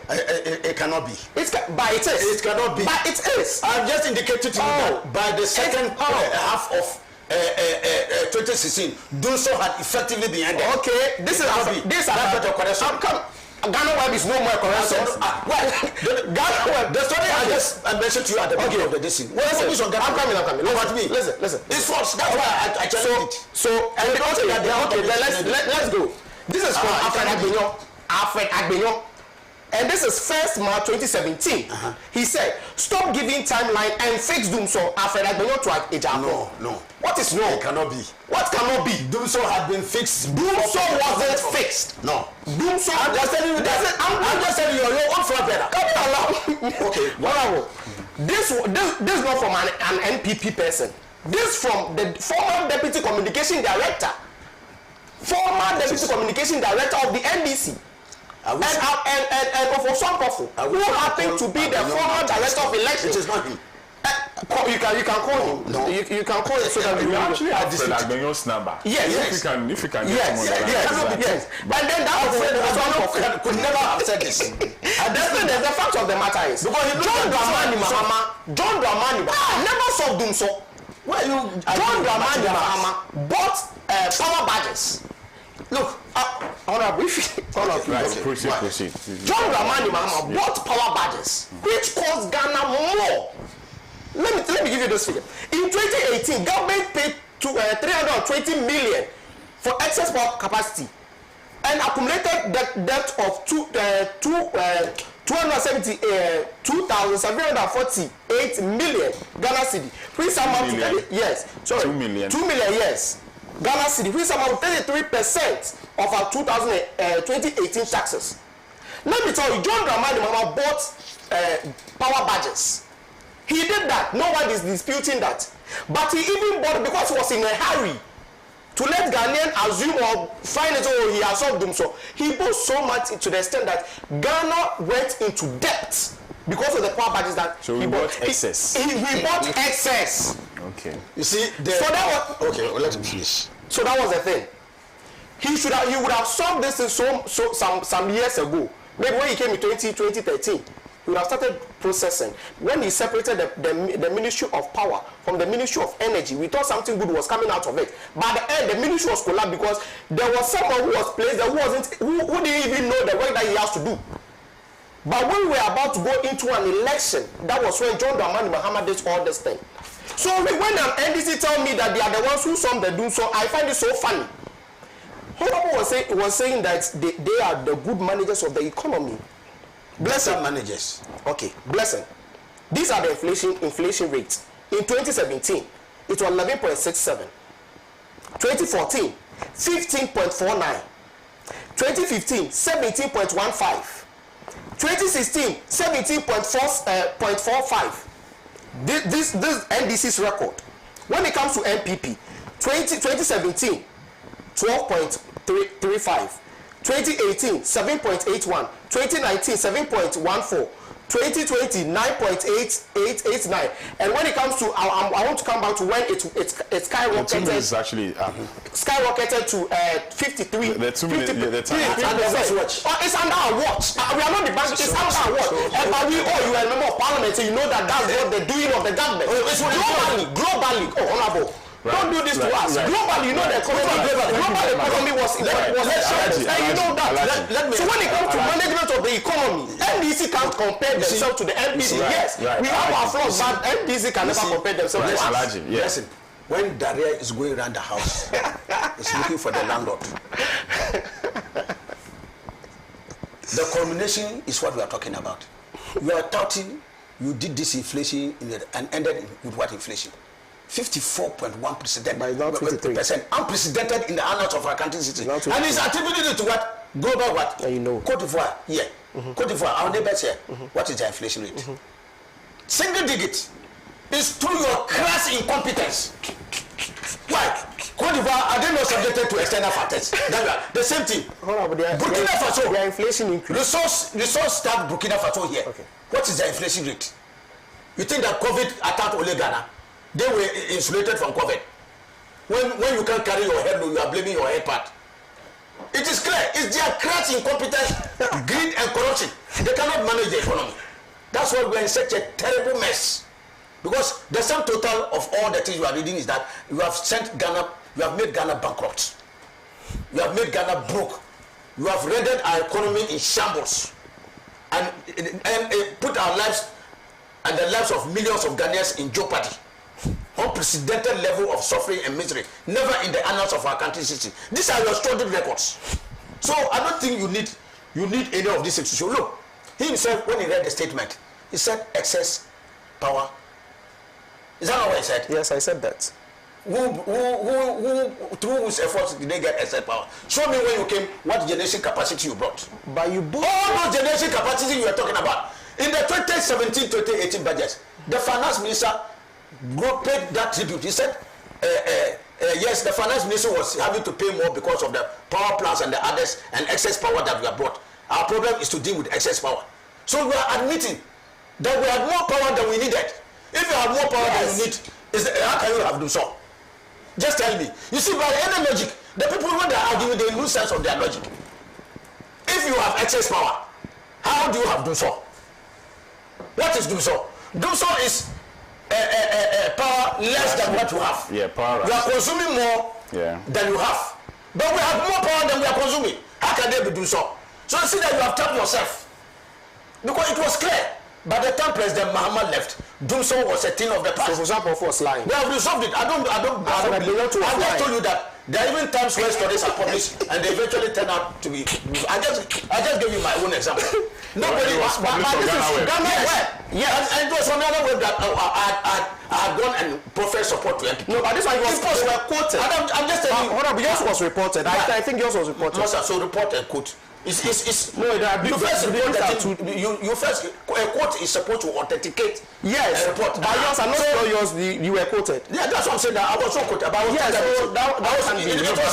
It cannot be. But it is. It cannot be. But it is. I've just indicated to you that by the second half of 2016, Dumso had effectively been ended. Okay, this is the correction. Ghana Web is no more correction. Ghana Web. The story I mentioned to you at the beginning of the DC. I'm coming. Look at me. Listen. It's false. That's why I challenged it. So let's go. This is from Alfred Agbenyo. And this is 1st March 2017. He said, stop giving timeline and fix Dumso. Alfred Agbenyo to Ejapo. No. What is no? It cannot be. What cannot be? Dumso had been fixed. Dumso wasn't fixed. No. Dumso. I'm just telling you. I'm just telling you. Your own front brother. Come along. Okay. Whatever. This is not from an NPP person. This from the former deputy communication director of the NDC. And Ofosu who happened to be the former director of elections. It is not him. You can call him. No. You can call him so that We actually have Fred Agbenyo's number. Yes. If you can get Yes. And then that was could never have said this. And then the fact of the matter is, John Dramani Mahama never solved them so. Why you? John Dramani Mahama bought power badges. Look, Honorable, Proceed. John Dramani Mahama bought power badges, which cost Ghana more. Let me give you this figure. In 2018, government paid 320 million for excess power capacity and accumulated debt of 2,748 million Ghana cedi. Which amount to 2 million. 2 million, yes. Ghana cedi, which amount 33% of our 2018 taxes. Let me tell you, John Dramani Mahama bought power badges. He did that. No one is disputing that. But he even bought it because he was in a hurry to let Ghanaian assume or find it, oh, he has solved them. So he bought so much to the extent that Ghana went into debt because of the power badges that so he bought excess. He bought excess. Okay. You see, So that was okay. Well, let him finish. So that was the thing. He would have solved this in some years ago. Maybe when he came in 2013. He would have started processing. When he separated the Ministry of Power from the Ministry of Energy, we thought something good was coming out of it. But at the end, the ministry was collapsed because there was someone who was placed there who didn't even know the work that he has to do. But when we were about to go into an election, that was when John Dramani Mahama did all this thing. So when an NDC tell me that they are the ones who solved the doom, so I find it so funny. Honorable was saying that they are the good managers of the economy. Blessing managers. Okay, blessing. These are the inflation rates. In 2017, it was 11.67. 2014, 15.49. 2015, 17.15. 2016, 17.45. This NDC's record. When it comes to MPP, 2017, 12.35. 2018, 7.81. 2019, 7.14. 2020, 9.8889. And when it comes to, I want to come back to when it skyrocketed. The is actually skyrocketed to 53. The 2 minutes. The time. It's under our watch. It's under our watch. We are not the bank. It's under our watch. But you are a member of parliament, so you know that that's what the doing of the government. Globally. Oh, honorable. Right. Don't do this to us. Right. Globally, you know the economy. Global economy was and you know that. So when it comes to management of the economy, NDC can't compare themselves to the NPC. Right. Yes, right. We have our flaws, but NDC can never compare themselves to us. Listen, when Daria is going around the house, he's looking for the landlord. The culmination is what we are talking about. You are touting, you did this inflation and ended with what inflation? 54.1%. By now 23%. Unprecedented in the annals of our country city. And it's attributed to what? Global what? You know. Cote d'Ivoire, yeah. Cote d'Ivoire, our neighbors here. What is the inflation rate? Single digit. It's through your crass incompetence. Why? Cote d'Ivoire, are they not subjected to external factors? The same thing. Burkina Faso. Their inflation increase. Resource start Burkina Faso here. Okay. What is the inflation rate? You think that COVID attacked only Ghana? They were insulated from COVID. When you can't carry your head, you are blaming your head part. It is clear. It's their crass incompetence, greed and corruption. They cannot manage the economy. That's why we are in such a terrible mess. Because the sum total of all the things you are reading is that you have made Ghana bankrupt. You have made Ghana broke. You have rendered our economy in shambles. And put our lives and the lives of millions of Ghanaians in jeopardy. Unprecedented level of suffering and misery, never in the annals of our country's history. These are your studied records. So I don't think you need any of these institutions. Look, he himself, when he read the statement, he said excess power. Is that not what he said? Yes, I said that. Who through whose efforts did they get excess power? Show me when you came what generation capacity you brought. But you bought all those generation capacity you are talking about in the 2017-2018 budget. The finance minister paid that tribute. He said, yes, the finance minister was having to pay more because of the power plants and the others and excess power that we have brought. Our problem is to deal with excess power. So we are admitting that we had more power than we needed. If you have more power than you need, how can you have done so? Just tell me. You see, by any logic, the people when they are arguing, they lose sense of their logic. If you have excess power, how do you have done so? What is done so? Done so is power less than what you have. Yeah, power. You are consuming more than you have. But we have more power than we are consuming. How can they be doing so? So you see that you have tapped yourself. Because it was clear. By the time President Mahama left, Dumso was a thing of the past. So for example, was lying. They have resolved it. I just told you that there are even times when stories are published and they eventually turn out to be. I just gave you my own example. Nobody was published on Ghana Web. Yes, and it was on another web that I had gone and professed support to MPP. No, but this one was quoted. I'm just telling you. Hold on, yours was reported. I think yours was reported. So report and quote. You first a quote is supposed to authenticate. Yes, report. But yours, I'm not sure yours. You were quoted. Yeah, that's what I'm saying. I was so quoted. But it was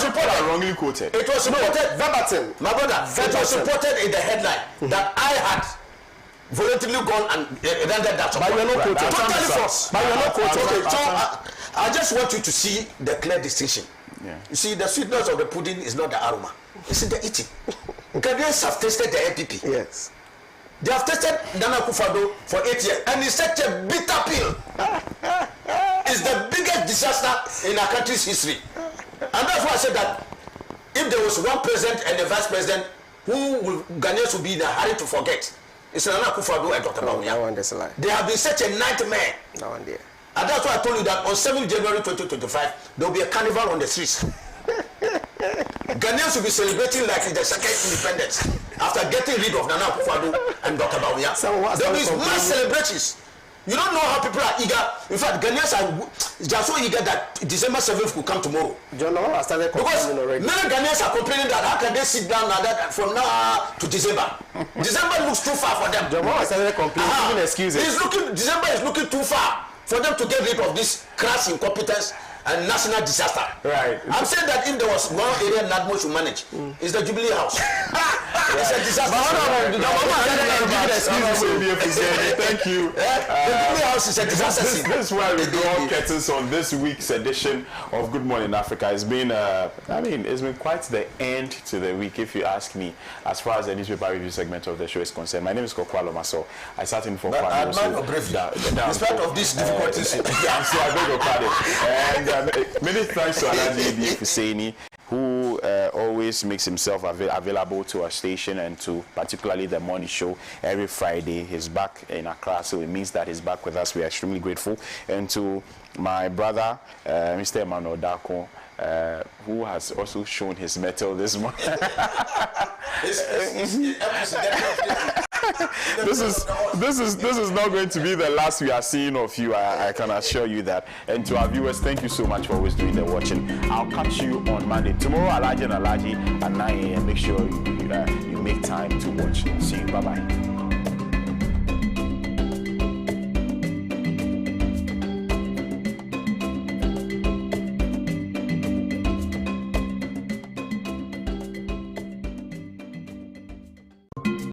reported. Wrongly quoted. It was reported verbatim. My brother, it was reported in the headline that I had voluntarily gone and rendered that support. But you are not quoted. Totally false. But you are not quoted. Okay, so I just want you to see the clear distinction. Yeah. You see, the sweetness of the pudding is not the aroma. It's in the eating. Ghanaians have tasted the NPP. Yes. They have tasted Nana Akufo-Addo for 8 years, and it's such a bitter pill. It's the biggest disaster in our country's history. And that's why I said that if there was one president and a vice president who Ghanaians would be in a hurry to forget, it's Nana Akufo-Addo and Dr. Bawumia. That one is a lie. They have been such a nightmare. That one there. And that's why I told you that on 7th January 2025, there will be a carnival on the streets. Ghanaians will be celebrating like the second independence after getting rid of Nana Akufo-Addo and Dr. Bawumia. There will be mass celebrations. You don't know how people are eager. In fact, Ghanaians are so eager that December 7th will come tomorrow. John, I started complaining already. Many Ghanaians are complaining that how can they sit down from now to December? December looks too far for them. John, I started complaining, giving excuses. December is looking too far for them to get rid of this crass incompetence and national disaster. Right. I'm saying that if there was one area NADMO should manage, it's the Jubilee House. It's a disaster. Thank you. The Jubilee House is a disaster. This is why we draw curtains on this week's edition of Good Morning Africa. It's been, it's been quite the end to the week, if you ask me, as far as the newspaper review segment of the show is concerned. My name is Kokwalo Maso. I sat in for But I admire your bravery. In spite of these difficulties. I beg your pardon. And many thanks to Alhaji Idi Fuseni, who always makes himself available to our station and to particularly the morning show every Friday. He's back in Accra, so it means that he's back with us. We are extremely grateful. And to my brother, Mr. Emmanuel Dako, who has also shown his mettle this morning. This is not going to be the last we are seeing of you. I can assure you that. And to our viewers, thank you so much for always doing the watching. I'll catch you on Monday. Tomorrow, Alhaji and Alhaji at 9 a.m. Make sure you make time to watch. See you. Bye-bye.